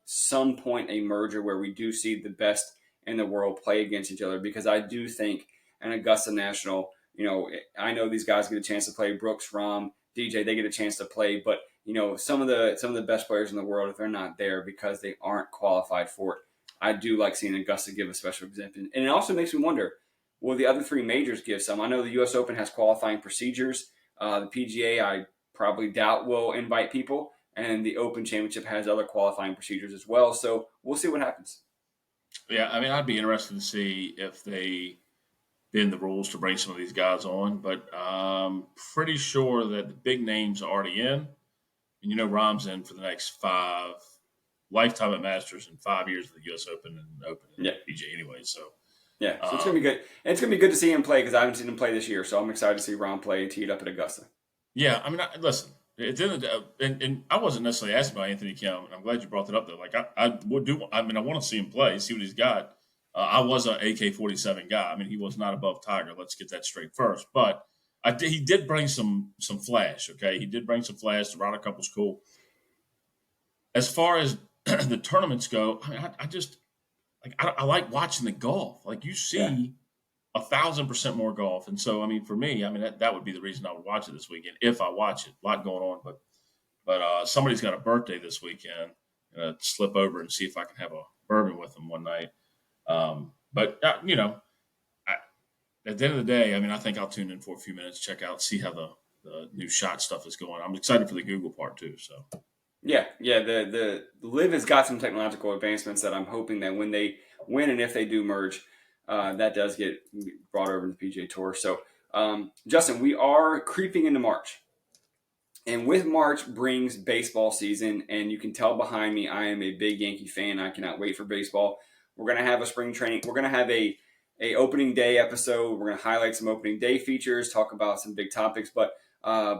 some point a merger where we do see the best in the world play against each other because I do think an Augusta National – I know these guys get a chance to play. Brooks, Rom, DJ, they get a chance to play. But some of the best players in the world, if they're not there because they aren't qualified for it, I do like seeing Augusta give a special exemption. And it also makes me wonder, will the other three majors give some? I know the U.S. Open has qualifying procedures. The PGA, I probably doubt will invite people, and the Open Championship has other qualifying procedures as well. So we'll see what happens. Yeah, I mean, I'd be interested to see if they bend the rules to bring some of these guys on, but I'm pretty sure that the big names are already in. And Rom's in for the next 5 lifetime at Masters and 5 years of the U.S. Open and PGA anyway. So so it's gonna be good. And it's gonna be good to see him play because I haven't seen him play this year. So I'm excited to see Rom play and teed up at Augusta. Yeah, I mean, listen. At the end of the day, and I wasn't necessarily asking about Anthony Kim, and I'm glad you brought that up though. Like I want to see him play, see what he's got. I was an AK-47 guy. I mean, he was not above Tiger. Let's get that straight first. But he did bring some flash, okay? He did bring some flash. The Ryder Cup was cool. As far as the tournaments go, I mean, like I like watching the golf. Like you see 1,000% more golf, and so I mean, for me, I mean that would be the reason I would watch it this weekend if I watch it. A lot going on, but somebody's got a birthday this weekend. I'm gonna slip over and see if I can have a bourbon with them one night. But I, at the end of the day, I mean, I think I'll tune in for a few minutes, check out, see how the new shot stuff is going. I'm excited for the Google part too. So Yeah. The LIV has got some technological advancements that I'm hoping that when they win and if they do merge, that does get brought over to the PGA Tour. So, Justin, we are creeping into March. And with March brings baseball season, and you can tell behind me I am a big Yankee fan. I cannot wait for baseball. We're going to have a spring training. We're going to have a opening day episode. We're going to highlight some opening day features, talk about some big topics. But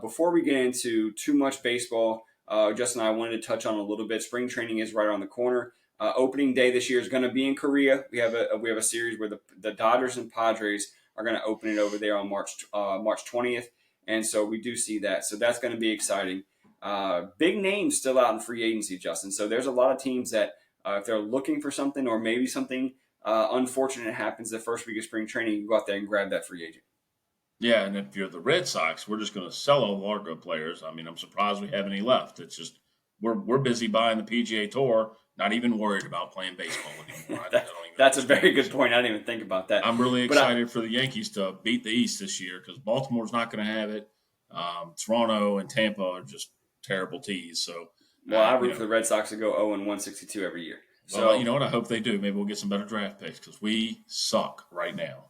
before we get into too much baseball, Justin and I wanted to touch on a little bit. Spring training is right around the corner. Opening day this year is going to be in Korea. We have a series where the Dodgers and Padres are going to open it over there on March 20th. And so we do see that. So that's going to be exciting. Big names still out in free agency, Justin. So there's a lot of teams that if they're looking for something or maybe something unfortunate happens the first week of spring training, you go out there and grab that free agent. yeah, and if you're the Red Sox, we're just going to sell all of our good players. I mean, I'm surprised we have any left. It's just we're busy buying the PGA Tour, not even worried about playing baseball anymore. That's a very good point. I didn't even think about that. I'm really excited for the Yankees to beat the East this year because Baltimore's not going to have it. Toronto and Tampa are just terrible teams. So, I root for the Red Sox to go 0-162 every year. So well, you know what? I hope they do. Maybe we'll get some better draft picks because we suck right now.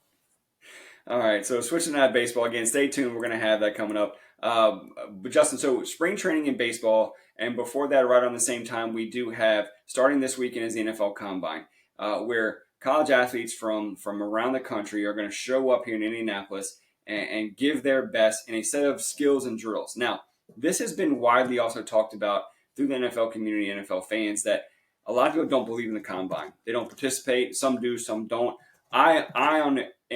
All right, so switching out of baseball again. Stay tuned. We're going to have that coming up. But Justin, so spring training in baseball, and before that, right on the same time, we do have starting this weekend is the NFL Combine, where college athletes from around the country are going to show up here in Indianapolis and give their best in a set of skills and drills. Now, this has been widely also talked about through the NFL community, NFL fans, that a lot of people don't believe in the Combine. They don't participate. Some do, some don't. And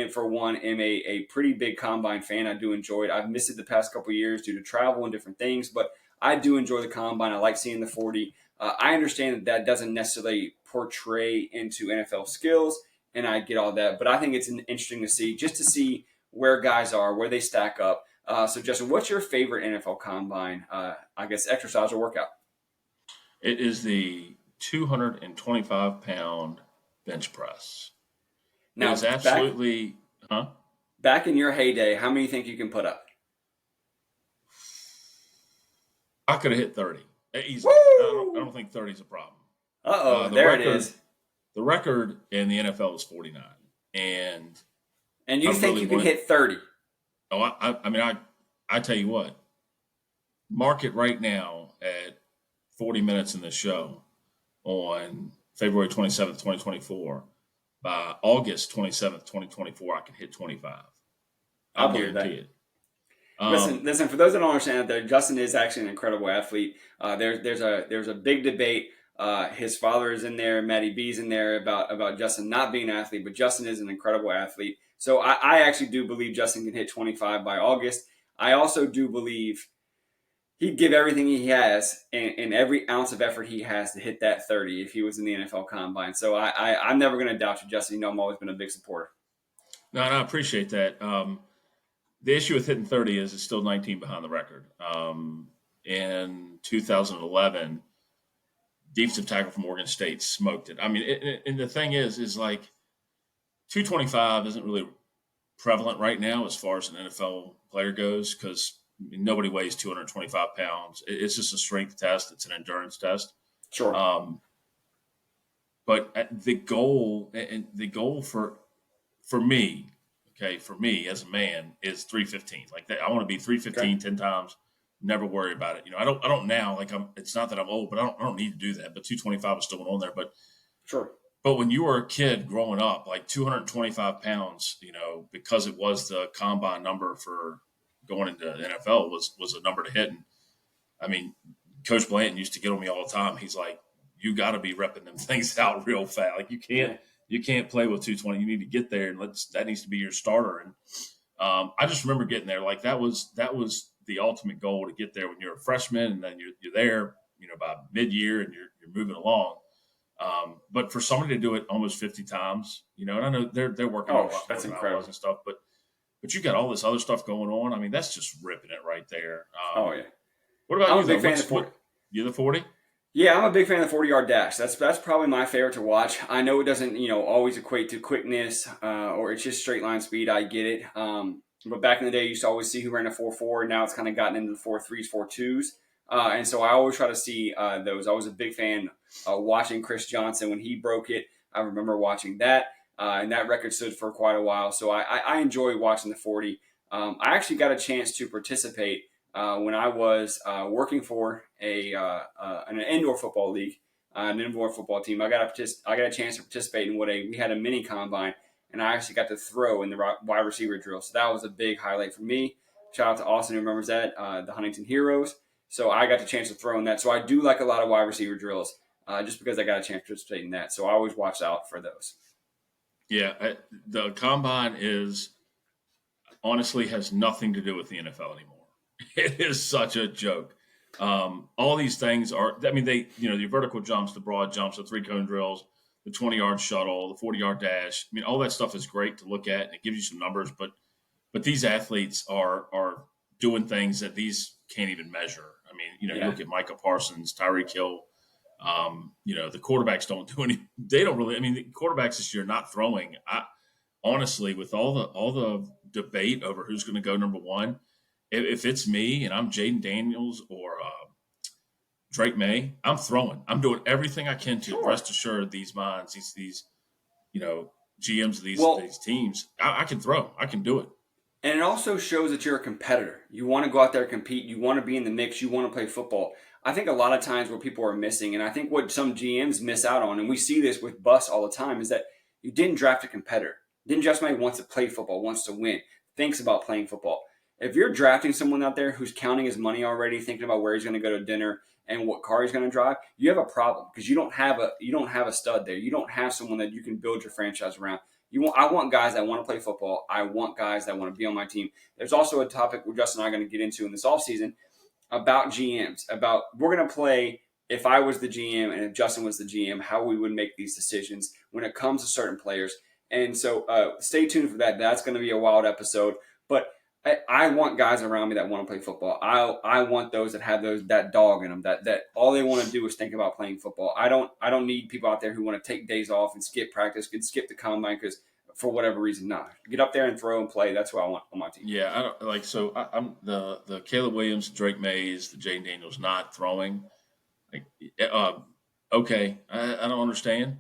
for one, am a pretty big Combine fan. I do enjoy it. I've missed it the past couple of years due to travel and different things, but I do enjoy the Combine. I like seeing the 40. I understand that doesn't necessarily portray into NFL skills, and I get all that, but I think it's interesting to see where guys are, where they stack up. So, Justin, what's your favorite NFL Combine, I guess, exercise or workout? It is the 225-pound bench press. Now, it's absolutely, back in your heyday, how many do you think you can put up? I could have hit 30. Easily. I don't think 30 is a problem. There it is. The record in the NFL is 49. And you think you can hit 30? Oh, I mean, I tell you what, mark it right now at 40 minutes in the show on February 27th, 2024. By August 27th, 2024, I can hit 25. I'll guarantee it. Listen. For those that don't understand out there, Justin is actually an incredible athlete. There's a big debate. His father is in there, Matty B's in there about Justin not being an athlete, but Justin is an incredible athlete. So I actually do believe Justin can hit 25 by August. I also do believe he'd give everything he has and every ounce of effort he has to hit that 30 if he was in the NFL Combine. So I'm never going to doubt you, Justin. You know, I've always been a big supporter. No, I appreciate that. The issue with hitting 30 is it's still 19 behind the record. In 2011, defensive tackle from Oregon State smoked it. I mean, and the thing is like 225 isn't really prevalent right now as far as an NFL player goes because nobody weighs 225 pounds. It's just a strength test. It's an endurance test. Sure. But the goal for me as a man is 315. Like that, I want to be 315 10 times. Never worry about it. You know, I don't now. Like it's not that I'm old, but I don't need to do that. But 225 is still on there. But sure. But when you were a kid growing up, like 225 pounds, you know, because it was the combine number for going into the NFL was a number to hit. And I mean, Coach Blanton used to get on me all the time. He's like, you got to be repping them things out real fast. Like you can't play with 220. You need to get there, and that needs to be your starter. And I just remember getting there. Like that was the ultimate goal to get there when you're a freshman, and then you're there, you know, by mid-year, and you're moving along. But for somebody to do it almost 50 times, and I know they're working on a lot that's more than I incredible. was and stuff, but you got all this other stuff going on. I mean, that's just ripping it right there. Yeah. What about I'm you, a big though? fan of the 40. You the 40? Yeah, I'm a big fan of the 40-yard dash. That's probably my favorite to watch. I know it doesn't, always equate to quickness or it's just straight line speed. I get it. But back in the day, you used to always see who ran a 4.4. Now it's kind of gotten into the 4.3s, 4.2s. And so I always try to see those. I was a big fan watching Chris Johnson when he broke it. I remember watching that. And that record stood for quite a while. So I enjoy watching the 40. I actually got a chance to participate when I was working for an indoor football league, an indoor football team. I got a chance to participate in we had a mini combine, and I actually got to throw in the wide receiver drill. So that was a big highlight for me. Shout out to Austin who remembers that, the Huntington Heroes. So I got the chance to throw in that. So I do like a lot of wide receiver drills just because I got a chance to participate in that. So I always watch out for those. Yeah, the combine honestly has nothing to do with the NFL anymore. It is such a joke. All these things are, the vertical jumps, the broad jumps, the 3-cone drills, the 20-yard shuttle, the 40-yard dash. I mean, all that stuff is great to look at and it gives you some numbers, but these athletes are doing things that these can't even measure. I mean, you look at Micah Parsons, Tyreek Hill, the quarterbacks don't do they don't really, the quarterbacks this year not throwing. Honestly, with all the debate over who's going to go number one, if it's me and I'm Jaden Daniels or Drake May, I'm throwing. I'm doing everything I can to rest assured these minds, these GMs of these teams. I can throw. I can do it. And it also shows that you're a competitor. You want to go out there and compete. You want to be in the mix. You want to play football. I think a lot of times what people are missing, and I think what some GMs miss out on, and we see this with Bus all the time, is that you didn't draft a competitor. You didn't draft somebody who wants to play football, wants to win, thinks about playing football. If you're drafting someone out there who's counting his money already, thinking about where he's going to go to dinner and what car he's going to drive, you have a problem because you don't have a stud there. You don't have someone that you can build your franchise around. I want guys that want to play football. I want guys that want to be on my team. There's also a topic where Justin and I are going to get into in this offseason about GMs, about we're going to play if I was the GM and if Justin was the GM, how we would make these decisions when it comes to certain players. And so stay tuned for that. That's going to be a wild episode. But I want guys around me that want to play football. I want those that have that dog in them, that all they want to do is think about playing football. I don't need people out there who want to take days off and skip practice, and skip the combine because for whatever reason. Nah, get up there and throw and play. That's what I want on my team. Yeah, I don't like. So I'm the Caleb Williams, Drake Mays, the Jaden Daniels not throwing. Like, okay, I don't understand.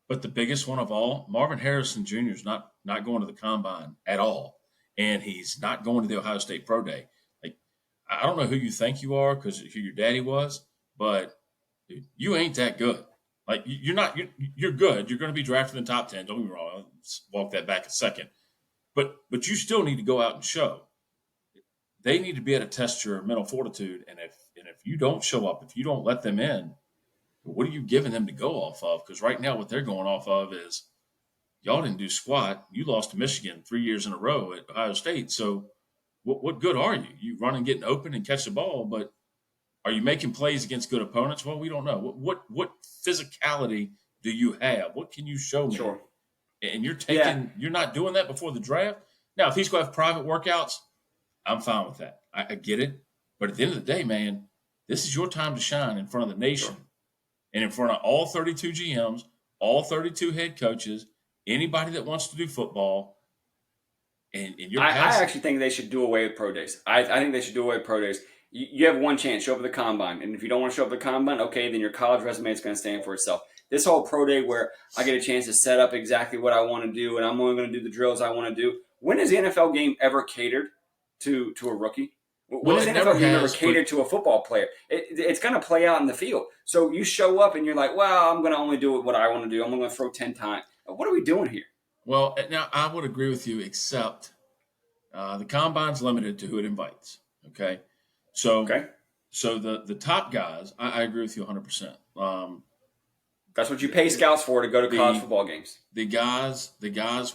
But the biggest one of all, Marvin Harrison Jr. is not going to the combine at all. And he's not going to the Ohio State Pro Day. Like, I don't know who you think you are because who your daddy was, but dude, you ain't that good. Like, you're not. You're good. You're going to be drafted in the top 10. Don't get me wrong. Let's walk that back a second. But you still need to go out and show. They need to be able to test your mental fortitude. And if you don't show up, if you don't let them in, what are you giving them to go off of? Because right now, what they're going off of is, y'all didn't do squat. You lost to Michigan 3 years in a row at Ohio State. So what good are you? You run and get open and catch the ball, but are you making plays against good opponents? Well, we don't know. What physicality do you have? What can you show me? Sure. And you're not doing that before the draft. Now, if he's going to have private workouts, I'm fine with that. I get it. But at the end of the day, man, this is your time to shine in front of the nation and in front of all 32 GMs, all 32 head coaches, anybody that wants to do football. And I actually think they should do away with pro days. I think they should do away with pro days. You have one chance, show up at the combine. And if you don't want to show up at the combine, okay, then your college resume is going to stand for itself. This whole pro day where I get a chance to set up exactly what I want to do and I'm only going to do the drills I want to do. When has the NFL game ever catered to a rookie? When has the NFL game ever catered to a football player? It's going to play out in the field. So you show up and you're like, well, I'm going to only do what I want to do. I'm going to throw 10 times. What are we doing here? Well, now I would agree with you, except the combine's limited to who it invites. Okay. So the top guys, I agree with you 100%. That's what you pay scouts for to go to college football games. The guys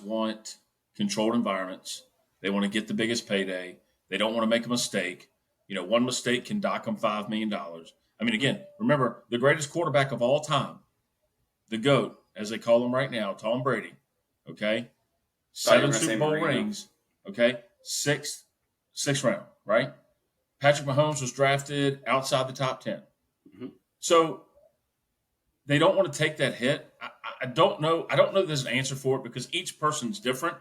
want controlled environments. They want to get the biggest payday. They don't want to make a mistake. One mistake can dock them $5 million. I mean, again, remember the greatest quarterback of all time the GOAT, as they call him right now, Tom Brady, okay? Thought you were 7 gonna say Super Bowl Marino. rings, okay? Sixth round, right? Patrick Mahomes was drafted outside the top 10. Mm-hmm. So they don't want to take that hit. I don't know. I don't know there's an answer for it because each person's different.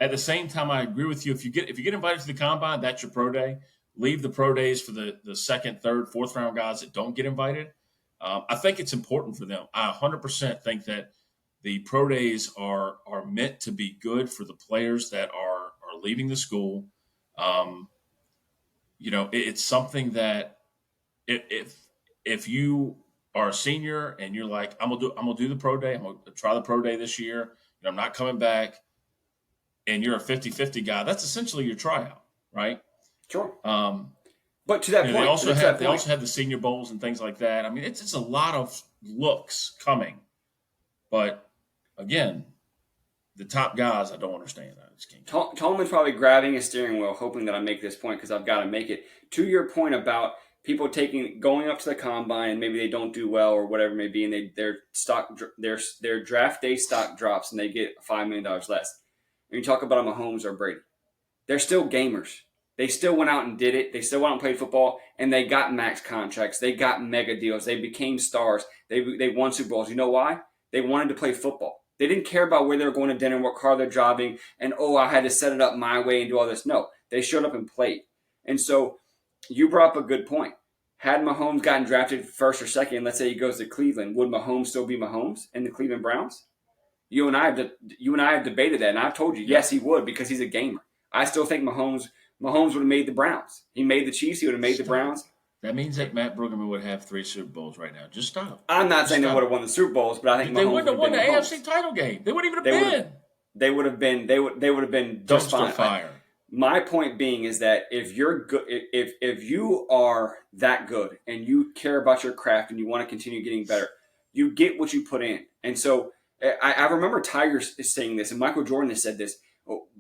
At the same time, I agree with you. If you get invited to the combine, that's your pro day. Leave the pro days for the second, third, fourth round guys that don't get invited. I think it's important for them. I 100% think that the pro days are meant to be good for the players that are leaving the school. It's something that if you are a senior and you're like, I'm gonna do the pro day, I'm gonna try the pro day this year, I'm not coming back, and you're a 50-50 guy, that's essentially your tryout, right? Sure. But to that point, they also have the senior bowls and things like that. I mean, it's a lot of looks coming, but again, the top guys, I don't understand. I just can't. Tolman's probably grabbing his steering wheel, hoping that I make this point because I've got to make it. To your point about people going up to the combine and maybe they don't do well or whatever it may be, and their draft day stock drops and they get $5 million less. When you talk about a Mahomes or Brady, they're still gamers. They still went out and did it. They still went out and played football, and they got max contracts. They got mega deals. They became stars. They won Super Bowls. You know why? They wanted to play football. They didn't care about where they were going to dinner, what car they're driving, and, I had to set it up my way and do all this. No, they showed up and played. And so you brought up a good point. Had Mahomes gotten drafted first or second, let's say he goes to Cleveland, would Mahomes still be Mahomes in the Cleveland Browns? You and I have debated that, and I've told you, yes, he would because he's a gamer. I still think Mahomes would have made the Browns. He made the Chiefs. He would have made the Browns. That means that Matt Brueggemann would have 3 Super Bowls right now. Just stop. I'm not saying they would have won the Super Bowls, but I think they Mahomes wouldn't have won the Mahomes. AFC title game. They wouldn't even have been. They would have been. They would have been just fine. Fire. My point being is that if you're good, if you are that good and you care about your craft and you want to continue getting better, you get what you put in. And so I remember Tiger saying this, and Michael Jordan has said this.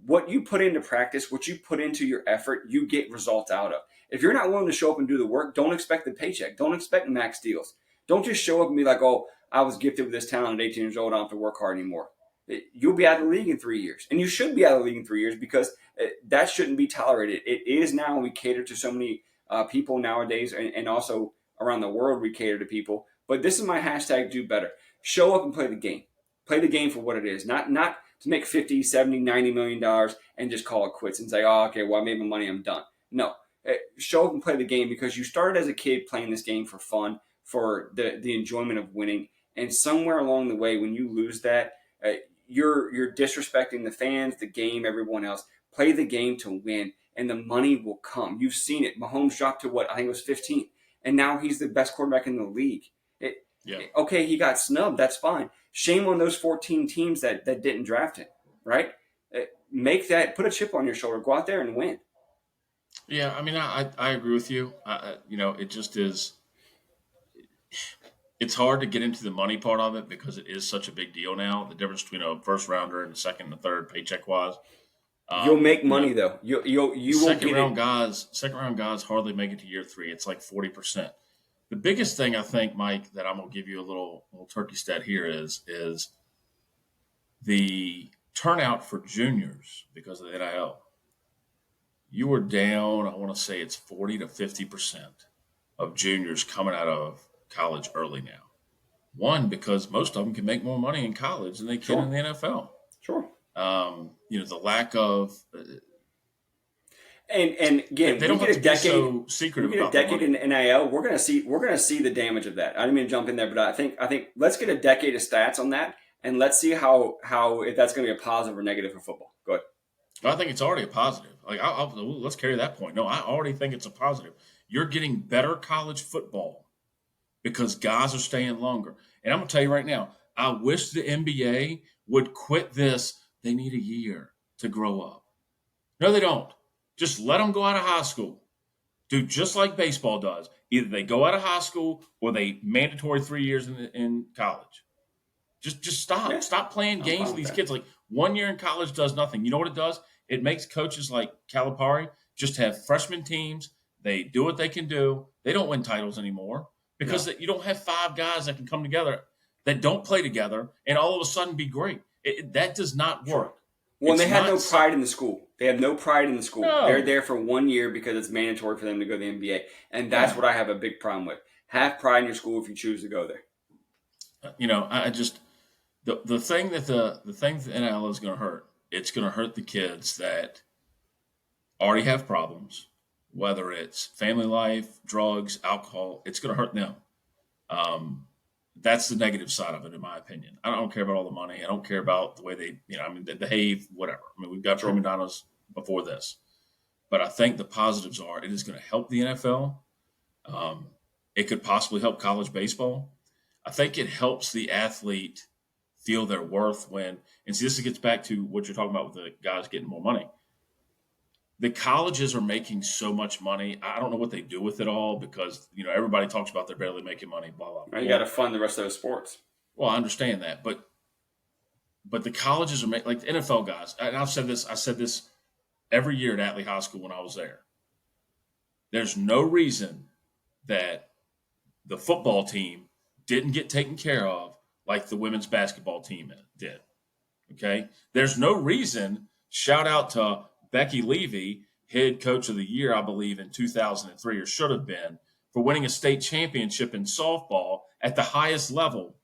What you put into practice, what you put into your effort, you get results out of. If you're not willing to show up and do the work, don't expect the paycheck. Don't expect max deals. Don't just show up and be like, I was gifted with this talent at 18 years old. I don't have to work hard anymore. You'll be out of the league in 3 years. And you should be out of the league in 3 years because that shouldn't be tolerated. It is now. We cater to so many people nowadays, and also around the world we cater to people. But this is my hashtag do better. Show up and play the game. Play the game for what it is. Not to make $50, $70, $90 million and just call it quits and say, okay, well, I made my money, I'm done. No. Show up and play the game because you started as a kid playing this game for fun, for the enjoyment of winning. And somewhere along the way, when you lose that, you're disrespecting the fans, the game, everyone else. Play the game to win, and the money will come. You've seen it. Mahomes dropped to I think it was 15, and now he's the best quarterback in the league. Okay, he got snubbed. That's fine. Shame on those 14 teams that didn't draft him, right? Put a chip on your shoulder. Go out there and win. Yeah, I mean, I agree with you. It just is. It's hard to get into the money part of it because it is such a big deal now. The difference between a first rounder and a second and a third paycheck wise. You'll make money though. You won't second round guys hardly make it to year 3. It's like 40%. The biggest thing I think, Mike, that I'm gonna give you a little turkey stat here is the turnout for juniors because of the NIL. You were down, I want to say it's 40 to 50% of juniors coming out of college early now. One, because most of them can make more money in college than they can in the NFL. Sure. The lack of and again, they don't have to be so secretive about a decade in NIL. We're gonna see the damage of that. I didn't mean to jump in there, but I think let's get a decade of stats on that, and let's see how if that's going to be a positive or negative for football. Go ahead. I think it's already a positive. Like, let's carry that point. No, I already think it's a positive. You're getting better college football because guys are staying longer. And I'm going to tell you right now, I wish the NBA would quit this. They need a year to grow up. No, they don't. Just let them go out of high school. Do just like baseball does. Either they go out of high school or they mandatory 3 years in college. Just stop. Yeah. Stop playing games with these kids. Like, 1 year in college does nothing. You know what it does? It makes coaches like Calipari just have freshman teams. They do what they can do. They don't win titles anymore because you don't have 5 guys that can come together. that don't play together and all of a sudden be great. That does not work. Well, and they had no pride in the school. They have no pride in the school. No. They're there for 1 year because it's mandatory for them to go to the NBA. And that's what I have a big problem with. Have pride in your school if you choose to go there. I just the thing that the NIL is going to hurt. It's going to hurt the kids that already have problems, whether it's family life, drugs, alcohol. It's going to hurt them. That's the negative side of it, in my opinion. I don't care about all the money. I don't care about the way they behave, whatever. I mean, we've got prima donnas before this. But I think the positives are it is going to help the NFL. It could possibly help college baseball. I think it helps the athlete feel their worth and see, this gets back to what you're talking about with the guys getting more money. The colleges are making so much money. I don't know what they do with it all because, everybody talks about they're barely making money, blah, blah, blah. You got to fund the rest of the sports. Well, I understand that. But the colleges are making, like the NFL guys, and I said this every year at Atlee High School when I was there. There's no reason that the football team didn't get taken care of like the women's basketball team did. Okay? There's no reason, shout out to Becky Levy, head coach of the year, I believe, in 2003, or should have been, for winning a state championship in softball at the highest level,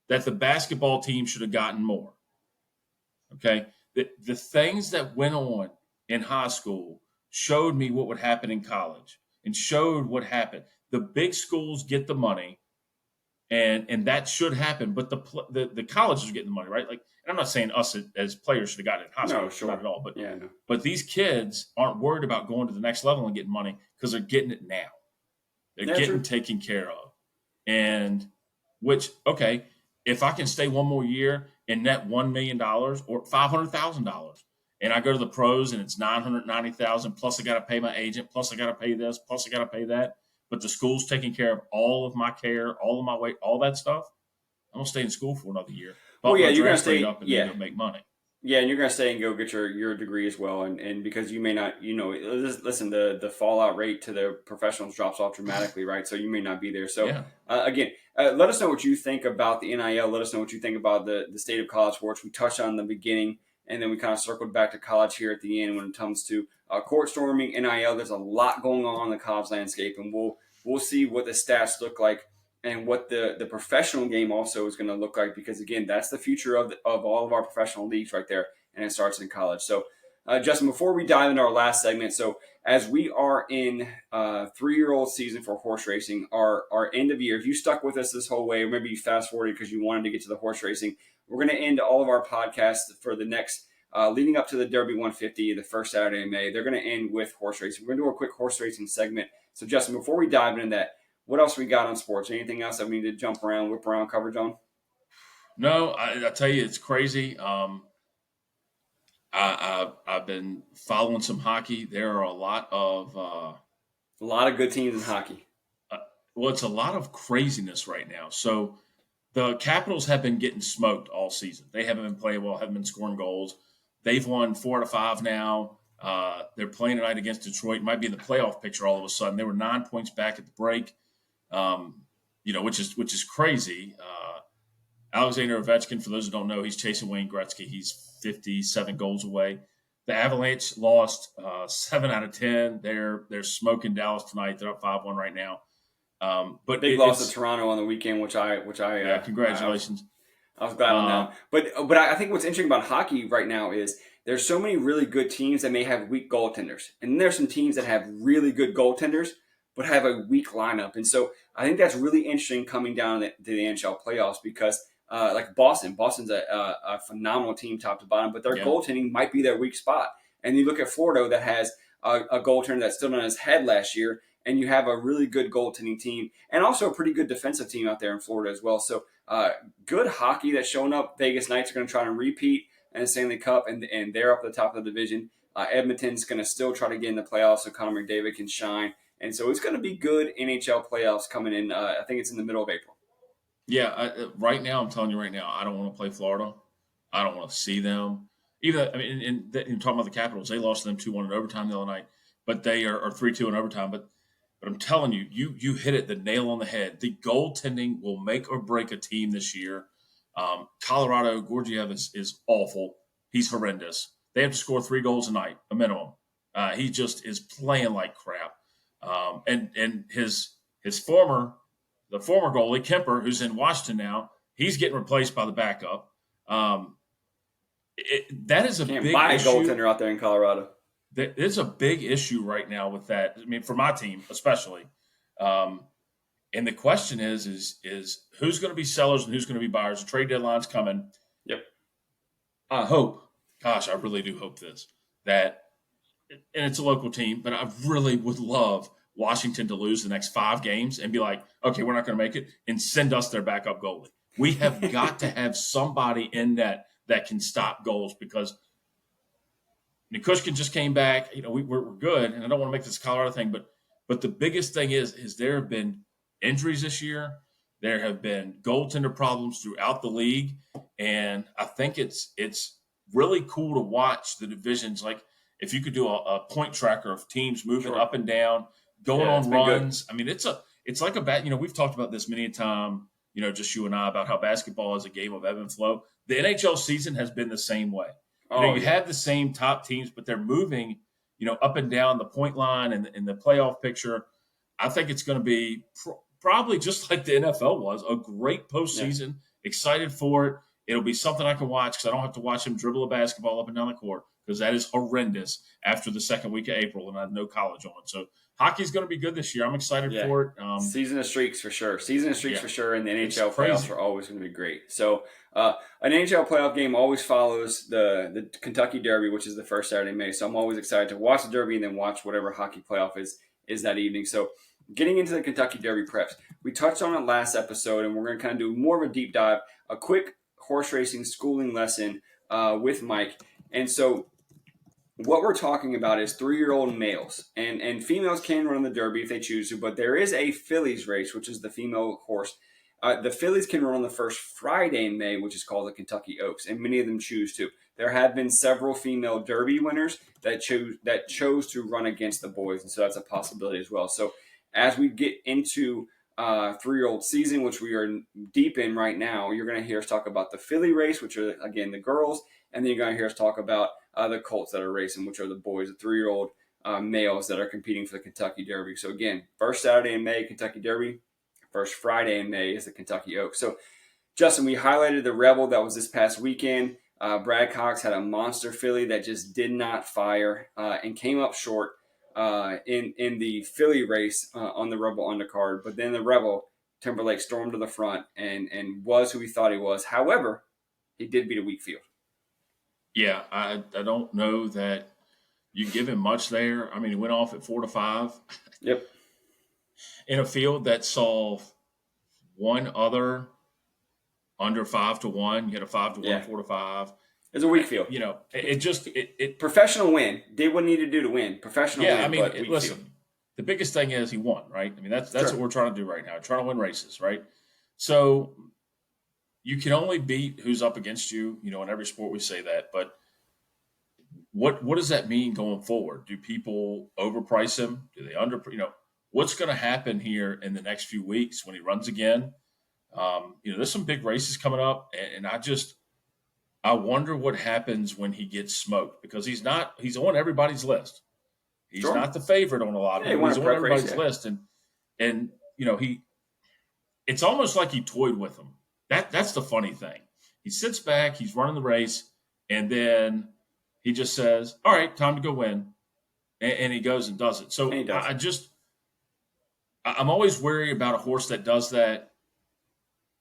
that the basketball team should have gotten more. Okay? The things that went on in high school showed me what would happen in college and showed what happened. The big schools get the money, and that should happen, but the colleges are getting the money, right? Like, and I'm not saying us as players should have gotten it in high school, No, sure. not at all. But these kids aren't worried about going to the next level and getting money because they're getting it now. They're getting taken care of, and if I can stay one more year and net $1 million or $500,000, and I go to the pros and it's $990,000 plus I got to pay my agent, plus I got to pay this, plus I got to pay that. But the school's taking care of all of my care, all of my weight, all that stuff. I'm gonna stay in school for another year. But you're gonna stay up and go make money. Yeah, and you're gonna stay and go get your degree as well, and because you may not, listen, the fallout rate to the professionals drops off dramatically, right? So you may not be there. So again, let us know what you think about the NIL. Let us know what you think about the state of college sports. We touched on in the beginning, and then we kind of circled back to college here at the end when it comes to court storming, NIL. There's a lot going on in the college landscape, and we'll see what the stats look like and what the professional game also is going to look like, because again, that's the future of all of our professional leagues right there, and it starts in college. So Justin, before we dive into our last segment, so as we are in 3-year-old season for horse racing, our end of year, if you stuck with us this whole way, or maybe you fast forwarded because you wanted to get to the horse racing, we're going to end all of our podcasts for the next leading up to the Derby 150, the first Saturday in May. They're going to end with horse racing. We're going to do a quick horse racing segment. So Justin, before we dive into that, what else we got on sports? Anything else that we need to whip around coverage on? No, I tell you, it's crazy. I've been following some hockey. There are a lot of good teams in hockey. It's a lot of craziness right now. So the Capitals have been getting smoked all season. They haven't been playing well, haven't been scoring goals. They've won 4 out of 5 now. They're playing tonight against Detroit. Might be in the playoff picture all of a sudden. They were 9 points back at the break, which is crazy. Alexander Ovechkin, for those who don't know, he's chasing Wayne Gretzky. He's 57 goals away. The Avalanche lost 7 out of 10. They're smoking Dallas tonight. They're up 5-1 right now. But big loss to Toronto on the weekend, which I congratulations. I was glad on that. But I think what's interesting about hockey right now is there's so many really good teams that may have weak goaltenders. And then there's some teams that have really good goaltenders but have a weak lineup. And so I think that's really interesting coming down to the NHL playoffs because like Boston's a phenomenal team top to bottom, but their goaltending might be their weak spot. And you look at Florida that has a goaltender that stood on his head last year, and you have a really good goaltending team and also a pretty good defensive team out there in Florida as well. So good hockey that's showing up. Vegas Knights are going to try and repeat in the Stanley Cup, and they're up at the top of the division. Edmonton's going to still try to get in the playoffs so Connor McDavid can shine. And so it's going to be good NHL playoffs coming in. I think it's in the middle of April. Yeah, right now, I'm telling you right now, I don't want to play Florida. I don't want to see them. Even, talking about the Capitals, they lost to them 2-1 in overtime the other night, but they are 3-2 in overtime. But But I'm telling you, you hit it the nail on the head. The goaltending will make or break a team this year. Colorado, Georgiev is awful. He's horrendous. They have to score 3 goals a night, a minimum. He just is playing like crap. And his former goalie, Kemper, who's in Washington now, he's getting replaced by the backup. That is a Can't big buy a issue. goaltender out there in Colorado. There's a big issue right now with that. I mean, for my team especially. And the question is who's going to be sellers and who's going to be buyers? The trade deadline's coming. Yep. I hope, gosh, I really do hope that, and it's a local team, but I really would love Washington to lose the next 5 games and be like, okay, we're not going to make it, and send us their backup goalie. We have got to have somebody in net that can stop goals, because Nikushkin just came back. We're good, and I don't want to make this a Colorado thing, but the biggest thing is there have been injuries this year. There have been goaltender problems throughout the league, and I think it's really cool to watch the divisions. Like, if you could do a point tracker of teams moving up and down, going on runs. Good. I mean, it's like a we've talked about this many a time, just you and I, about how basketball is a game of ebb and flow. The NHL season has been the same way. You have the same top teams, but they're moving, up and down the point line and in the playoff picture. I think it's going to be probably just like the NFL was, a great postseason. Yeah. Excited for it. It'll be something I can watch, because I don't have to watch him dribble a basketball up and down the court, because that is horrendous after the second week of April, and I have no college on. So hockey's going to be good this year. I'm excited for it. Season of streaks for sure. For sure, and the NHL playoffs are always going to be great. So an NHL playoff game always follows the Kentucky Derby, which is the first Saturday in May. So I'm always excited to watch the Derby and then watch whatever hockey playoff is that evening. So getting into the Kentucky Derby preps, we touched on it last episode, and we're going to kind of do more of a deep dive, a quick horse racing schooling lesson with Mike. And so what we're talking about is 3-year-old males, and females can run the Derby if they choose to, but there is a fillies race, which is the female horse. The fillies can run on the first Friday in May, which is called the Kentucky Oaks, and many of them choose to. There have been several female Derby winners that chose to run against the boys, and so that's a possibility as well. So as we get into 3-year-old season, which we are deep in right now, you're going to hear us talk about the filly race, which are, again, the girls, and then you're going to hear us talk about the colts that are racing, which are the boys, the 3-year-old males that are competing for the Kentucky Derby. So again, first Saturday in May, Kentucky Derby. First Friday in May is the Kentucky Oaks. So, Justin, we highlighted the Rebel that was this past weekend. Brad Cox had a monster filly that just did not fire and came up short in the filly race on the Rebel undercard. But then the Rebel, Timberlake, stormed to the front and was who he thought he was. However, he did beat a weak field. Yeah, I don't know that you give him much there. I mean, he went off at 4-5. Yep. In a field that saw one other under 5-1, you had a 5-1, 4-5. It's a weak field. It professional win. Did what he needed to do to win. Professional win. I mean, but listen, field. The biggest thing is he won, right? I mean, that's what we're trying to do right now. Trying to win races, right? So you can only beat who's up against you. In every sport we say that, but what does that mean going forward? Do people overprice him? Do they what's going to happen here in the next few weeks when he runs again? There's some big races coming up, and I wonder what happens when he gets smoked, because he's on everybody's list. He's not the favorite on a lot of them. He's on everybody's list, and it's almost like he toyed with them. That's the funny thing. He sits back, he's running the race, and then he just says, "All right, time to go win," and he goes and does it. So I'm always wary about a horse that does that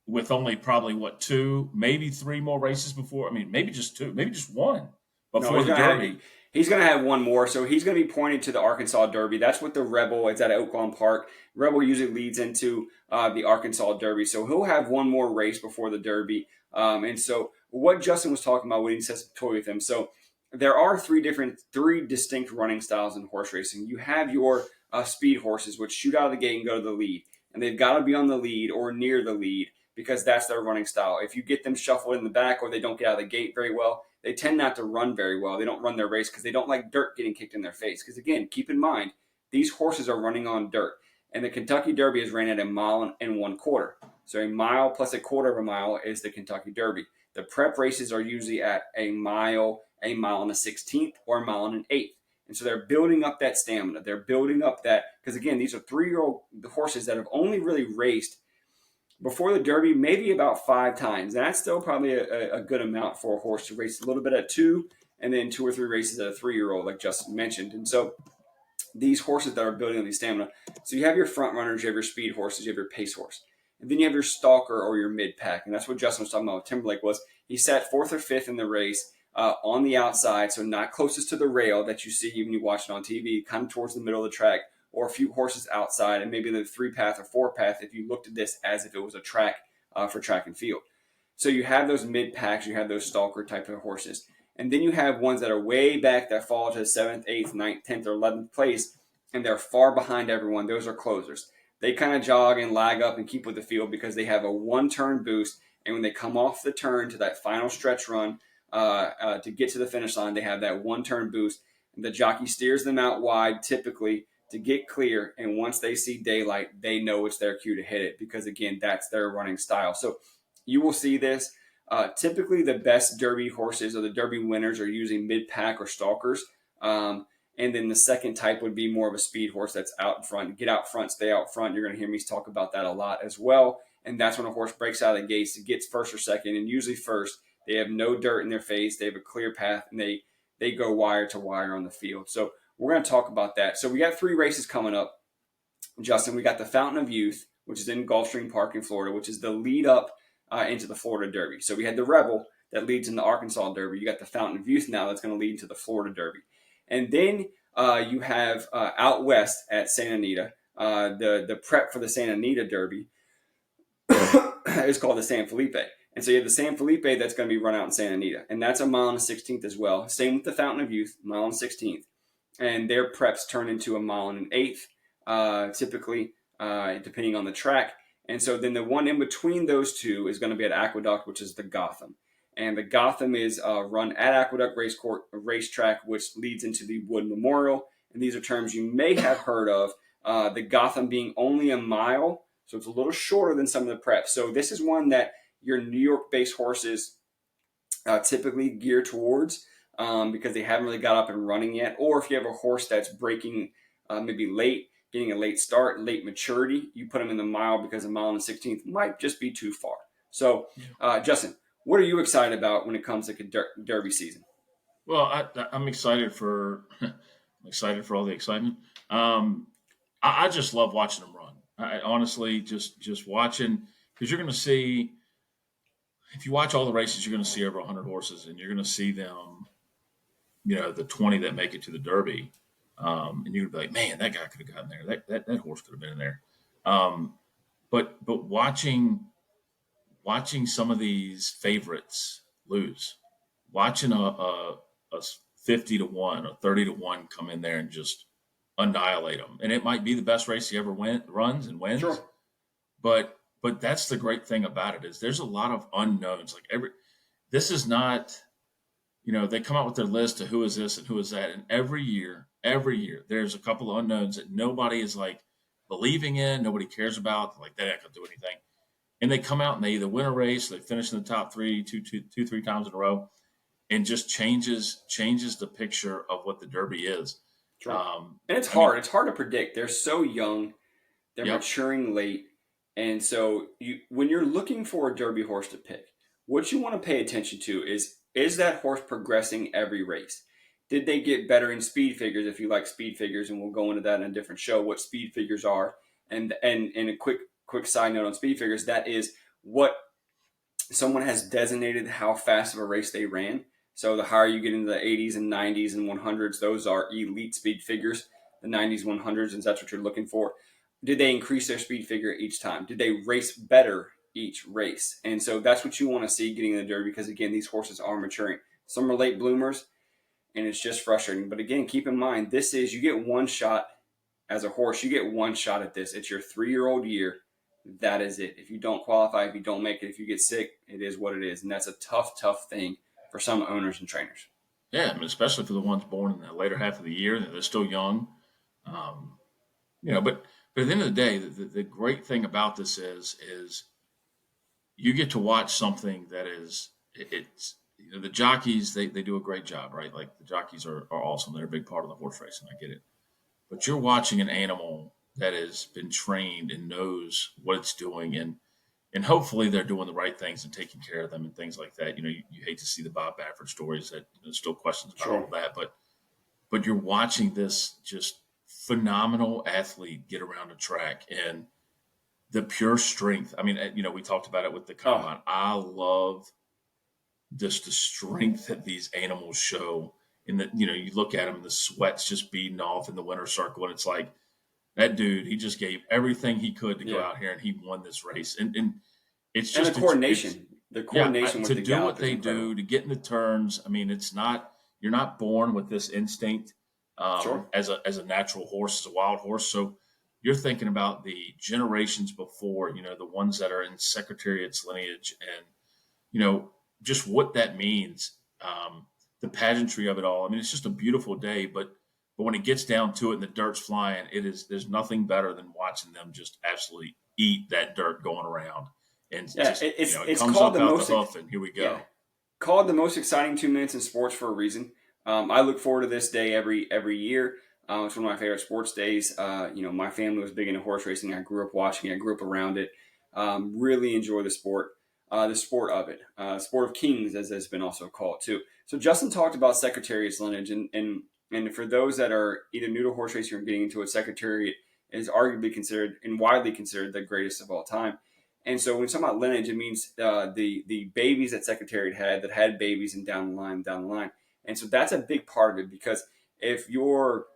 with only probably 2, maybe 3 more races before. I mean, maybe just 2, maybe just 1 before the Derby. He's going to have 1 more, so he's going to be pointing to the Arkansas Derby. That's what the Rebel. It's at Oaklawn Park. Rebel usually leads into the Arkansas Derby, so he'll have 1 more race before the Derby. And so what Justin was talking about when he says to toy with him. So there are 3 distinct running styles in horse racing. You have your speed horses, which shoot out of the gate and go to the lead. And they've got to be on the lead or near the lead, because that's their running style. If you get them shuffled in the back, or they don't get out of the gate very well, they tend not to run very well. They don't run their race because they don't like dirt getting kicked in their face. Because again, keep in mind, these horses are running on dirt. And the Kentucky Derby is ran at 1.25 miles. So a mile plus 1/4 mile is the Kentucky Derby. The prep races are usually at a mile and 1/16, or a mile and an eighth. And so they're building up that stamina. They're building up that, because again, these are 3-year-old horses that have only really raced before the Derby maybe about 5 times. And that's still probably a good amount for a horse to race a little bit at 2, and then 2 or 3 races at a 3-year-old, like Justin mentioned. And so these horses that are building on these stamina. So you have your front runners, you have your speed horses, you have your pace horse. And then you have your stalker or your mid-pack. And that's what Justin was talking about with Timberlake was. He sat 4th or 5th in the race on the outside, so not closest to the rail that you see when you watch it on TV, kind of towards the middle of the track, or a few horses outside, and maybe the 3-path or 4-path if you looked at this as if it was a track for track and field. So you have those mid-packs, you have those stalker type of horses. And then you have ones that are way back that fall to the 7th, 8th, 9th, 10th, or 11th place, and they're far behind everyone. Those are closers. They kind of jog and lag up and keep with the field because they have a one-turn boost, and when they come off the turn to that final stretch run to get to the finish line, they have that one-turn boost. And the jockey steers them out wide typically to get clear, and once they see daylight, they know it's their cue to hit it because, again, that's their running style. So you will see this. Typically, the best Derby horses or the Derby winners are using mid-pack or stalkers. And then the second type would be more of a speed horse that's out in front. Get out front, stay out front. You're going to hear me talk about that a lot as well. And that's when a horse breaks out of the gates, it gets first or second, and usually first. They have no dirt in their face. They have a clear path, and they go wire to wire on the field. So we're going to talk about that. So we got 3 races coming up, Justin. We got the Fountain of Youth, which is in Gulfstream Park in Florida, which is the lead up into the Florida Derby. So we had the Rebel that leads in the Arkansas Derby. You got the Fountain of Youth now that's going to lead into the Florida Derby. And then you have out west at Santa Anita, the prep for the Santa Anita Derby is called the San Felipe. And so you have the San Felipe that's going to be run out in Santa Anita. And that's a mile and a 16th as well. Same with the Fountain of Youth, mile and 16th. And their preps turn into a mile and an eighth, typically, depending on the track. And so then the one in between those two is going to be at Aqueduct, which is the Gotham. And the Gotham is run at Aqueduct Racetrack, which leads into the Wood Memorial. And these are terms you may have heard of. The Gotham being only a mile, so it's a little shorter than some of the preps. So this is one that your New York-based horses typically gear towards because they haven't really got up and running yet. Or if you have a horse that's breaking maybe late, getting a late start, late maturity, you put them in the mile because a mile and a 16th might just be too far. So, Justin, what are you excited about when it comes to Derby season? Well, I'm excited for all the excitement. I just love watching them run. I honestly just watching, because you're going to see, if you watch all the races, you're going to see over 100 horses, and you're going to see them, the 20 that make it to the Derby, and you're going to be like, man, that guy could have gotten there. That horse could have been in there. But watching some of these favorites lose, watching a 50-1 or 30-1 come in there and just annihilate them, and it might be the best race he ever runs and wins. Sure. But that's the great thing about it is there's a lot of unknowns. Like this is not, they come out with their list of who is this and who is that, and every year there's a couple of unknowns that nobody is like believing in, nobody cares about. Like they ain't gonna do anything, and they come out and they either win a race, they finish in the top 3, 3 times in a row, and just changes the picture of what the Derby is. Sure. And it's hard. It's hard to predict. They're so young. They're maturing late. And so when you're looking for a Derby horse to pick, what you want to pay attention to is that horse progressing every race? Did they get better in speed figures, if you like speed figures, and we'll go into that in a different show, what speed figures are. And a quick side note on speed figures, that is what someone has designated how fast of a race they ran. So the higher you get into the 80s and 90s and 100s, those are elite speed figures, the 90s, 100s, and that's what you're looking for. Did they increase their speed figure each time? Did they race better each race? And so that's what you want to see getting in the Derby because, again, these horses are maturing. Some are late bloomers, and it's just frustrating. But, again, keep in mind, you get one shot as a horse. You get one shot at this. It's your 3-year-old year. That is it. If you don't qualify, if you don't make it, if you get sick, it is what it is. And that's a tough thing for some owners and trainers. Yeah, I mean, especially for the ones born in the later half of the year. They're still young. But at the end of the day, the great thing about this is you get to watch something that is it's the jockeys they do a great job, right? Like the jockeys are awesome. They're a big part of the horse racing. I get it. But you're watching an animal that has been trained and knows what it's doing, and hopefully they're doing the right things and taking care of them and things like that. You hate to see the Bob Baffert stories that there's still questions about all Sure. of that, but you're watching this just phenomenal athlete get around a track and the pure strength. I mean, we talked about it with the Oh, combine. I love just the strength that these animals show. In that, you look at them, the sweat's just beading off in the winner's circle, and it's like that dude. He just gave everything he could to go yeah. out here, and he won this race. And it's And the just it's coordination, the yeah, coordination with to the do what gallop is they incredible. do, to get in the turns. I mean, it's not you're not born with this instinct Sure. as a natural horse, as a wild horse. So you're thinking about the generations before, the ones that are in Secretariat's lineage, and you know just what that means, the pageantry of it all. I mean, it's just a beautiful day, but when it gets down to it and the dirt's flying, there's nothing better than watching them just absolutely eat that dirt going around, and Yeah, just it it's comes called up the out the most hoof, and here we yeah go. called the most exciting 2 minutes in sports for a reason. I look forward to this day every year. It's one of my favorite sports days. My family was big into horse racing. I grew up watching it. I grew up around it. Really enjoy the sport of it, sport of kings, as has been also called too. So Justin talked about Secretariat's lineage, and for those that are either new to horse racing or getting into it, Secretariat is arguably considered and widely considered the greatest of all time. And so when we talk about lineage, it means the babies that Secretariat had that had babies and down the line. And so that's a big part of it, because if your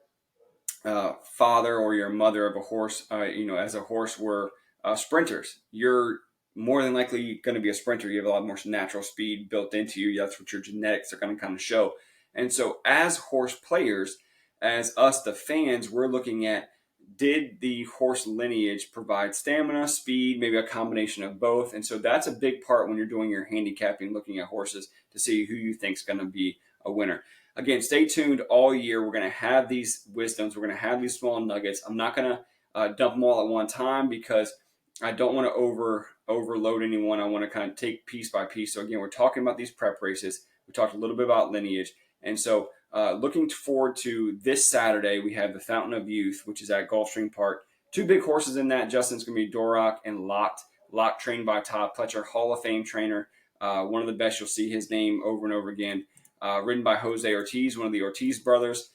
father or your mother of a horse, as a horse were sprinters, you're more than likely going to be a sprinter. You have a lot more natural speed built into you. That's what your genetics are going to kind of show. And so as horse players, as us, the fans, we're looking at, did the horse lineage provide stamina, speed, maybe a combination of both? And so that's a big part when you're doing your handicapping, looking at horses to see who you think is going to be a winner. Again, stay tuned all year. We're going to have these wisdoms. We're going to have these small nuggets. I'm not going to dump them all at one time, because I don't want to overload anyone. I want to kind of take piece by piece. So again, we're talking about these prep races. We talked a little bit about lineage. And so looking forward to this Saturday, we have the Fountain of Youth, which is at Gulfstream Park. Two big horses in that. Justin's going to be Dorak and Lot. Lot trained by Todd Pletcher, Hall of Fame trainer. One of the best. You'll see his name over and over again. Ridden by Jose Ortiz, one of the Ortiz brothers.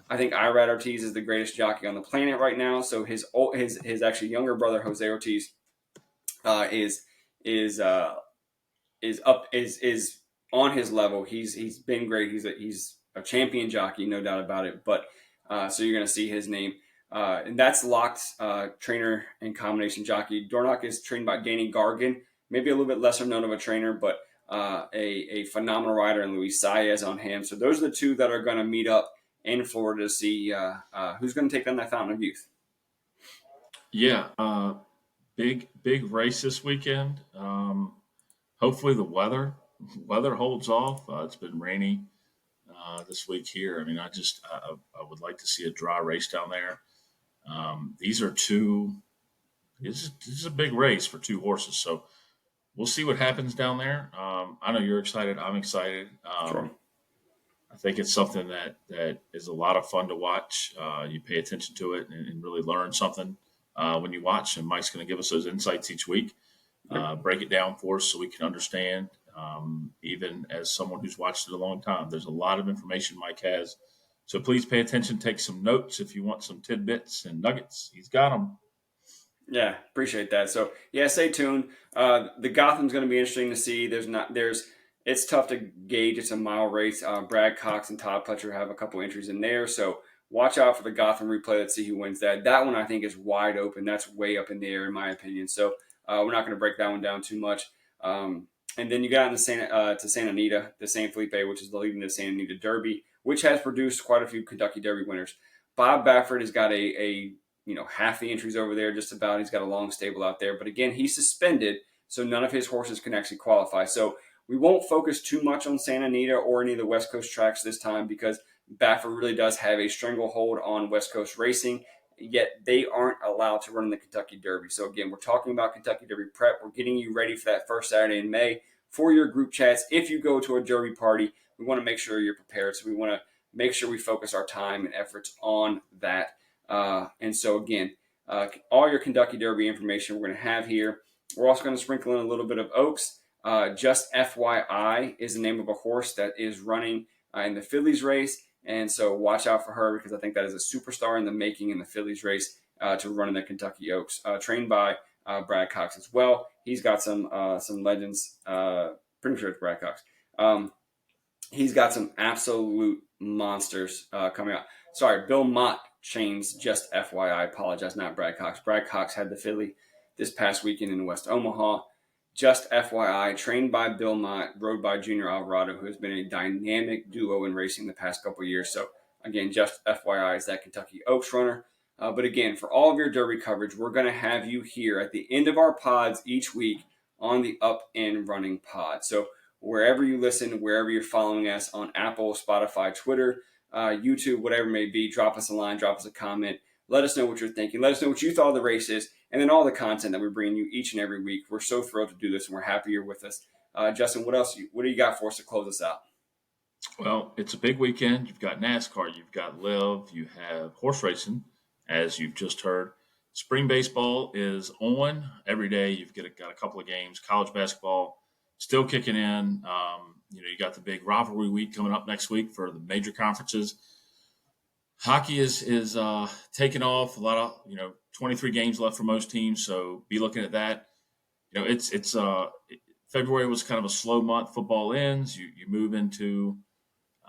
I think Irad Ortiz is the greatest jockey on the planet right now. So his actually younger brother, Jose Ortiz, is is on his level. He's been great. He's a champion jockey, no doubt about it. But so you're going to see his name, and that's Locke's trainer and combination jockey. Dornock is trained by Danny Gargan, maybe a little bit lesser known of a trainer, but a phenomenal rider, and Luis Saez on him. So those are the two that are going to meet up in Florida to see who's going to take on that Fountain of Youth. Yeah, big race this weekend. Hopefully the weather holds off. It's been rainy this week here. I mean, I would like to see a dry race down there. These are two. This is a big race for two horses, so we'll see what happens down there. I know you're excited. I'm excited. Sure. I think it's something that is a lot of fun to watch. You pay attention to it and really learn something when you watch. And Mike's going to give us those insights each week, break it down for us so we can understand. Even as someone who's watched it a long time, there's a lot of information Mike has. So please pay attention. Take some notes if you want some tidbits and nuggets. He's got them. Yeah, appreciate that. So yeah, stay tuned. The Gotham's going to be interesting to see. It's tough to gauge. It's a mile race. Brad Cox and Todd Pletcher have a couple entries in there, so watch out for the Gotham replay. Let's see who wins that. That one I think is wide open. That's way up in the air in my opinion. So we're not going to break that one down too much. And then you got in the Santa Anita, the San Felipe, which is the leading to Santa Anita Derby, which has produced quite a few Kentucky Derby winners. Bob Baffert has got a half the entries over there, just about. He's got a long stable out there. But again, he's suspended, so none of his horses can actually qualify. So we won't focus too much on Santa Anita or any of the West Coast tracks this time, because Baffert really does have a stranglehold on West Coast racing. yet they aren't allowed to run in the Kentucky Derby. So again, we're talking about Kentucky Derby prep. We're getting you ready for that first Saturday in May for your group chats. If you go to a Derby party, we want to make sure you're prepared. So we want to make sure we focus our time and efforts on that. And so again, all your Kentucky Derby information we're going to have here. We're also going to sprinkle in a little bit of Oaks. Just FYI is the name of a horse that is running in the Phillies race. And so watch out for her, because I think that is a superstar in the making in the Phillies race to run in the Kentucky Oaks, trained by Brad Cox as well. He's got some legends. Pretty sure it's Brad Cox. He's got some absolute monsters coming out. Sorry, Bill Mott chains, just FYI. I apologize, not Brad Cox. Brad Cox had the Philly this past weekend in West Omaha. Just FYI, trained by Bill Mott, rode by Junior Alvarado, who has been a dynamic duo in racing the past couple of years. So, again, just FYI is that Kentucky Oaks runner. But again, for all of your Derby coverage, we're going to have you here at the end of our pods each week on the Up and Running pod. So, wherever you listen, wherever you're following us on Apple, Spotify, Twitter, YouTube, whatever it may be, drop us a line, drop us a comment. Let us know what you're thinking. Let us know what you thought of the races, and then all the content that we bring you each and every week. We're so thrilled to do this, and we're happy you're with us. Justin, what do you got for us to close us out? Well, it's a big weekend. You've got NASCAR, you've got LIV, you have horse racing, as you've just heard. Spring baseball is on every day. You've got a couple of games. College basketball still kicking in. You got the big rivalry week coming up next week for the major conferences. Hockey is taking off. A lot of 23 games left for most teams, so be looking at that. It's February was kind of a slow month. Football ends. You move into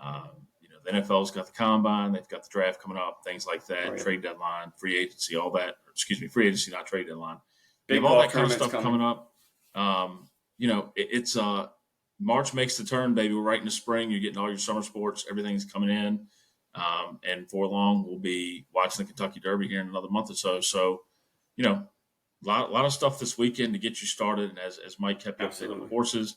the NFL's got the combine. They've got the draft coming up. Things like that. Right. Trade deadline, free agency, all that. Excuse me, free agency, not trade deadline. They have all that kind of stuff coming up. It's March makes the turn, baby. We're right in the spring. You're getting all your summer sports. Everything's coming in. And for long, we'll be watching the Kentucky Derby here in another month or so. So, a lot of stuff this weekend to get you started. And as Mike kept up on the horses,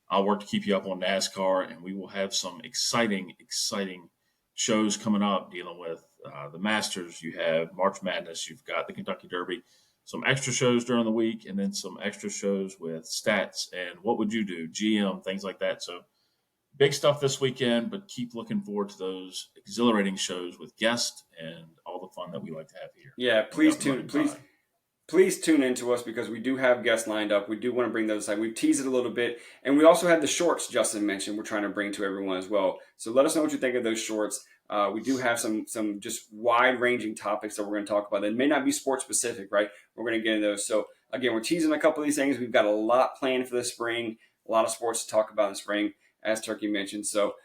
I'll work to keep you up on NASCAR. And we will have some exciting shows coming up dealing with the Masters. You have March Madness. You've got the Kentucky Derby. Some extra shows during the week, and then some extra shows with stats and what would you do, GM, things like that. So, big stuff this weekend, but keep looking forward to those exhilarating shows with guests and all the fun that we like to have here. Yeah, please tune into us, because we do have guests lined up. We do want to bring those aside. We've teased it a little bit, and we also have the shorts Justin mentioned we're trying to bring to everyone as well. So let us know what you think of those shorts. We do have some just wide-ranging topics that we're going to talk about that may not be sports-specific, right? We're going to get into those. So, again, we're teasing a couple of these things. We've got a lot planned for the spring, a lot of sports to talk about in the spring, as Turkey mentioned. So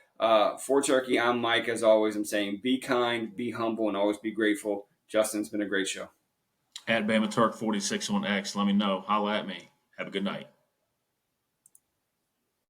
for Turkey, I'm Mike. As always, I'm saying be kind, be humble, and always be grateful. Justin, it's been a great show. At Bama Turk 46 on X. Let me know. Holla at me. Have a good night.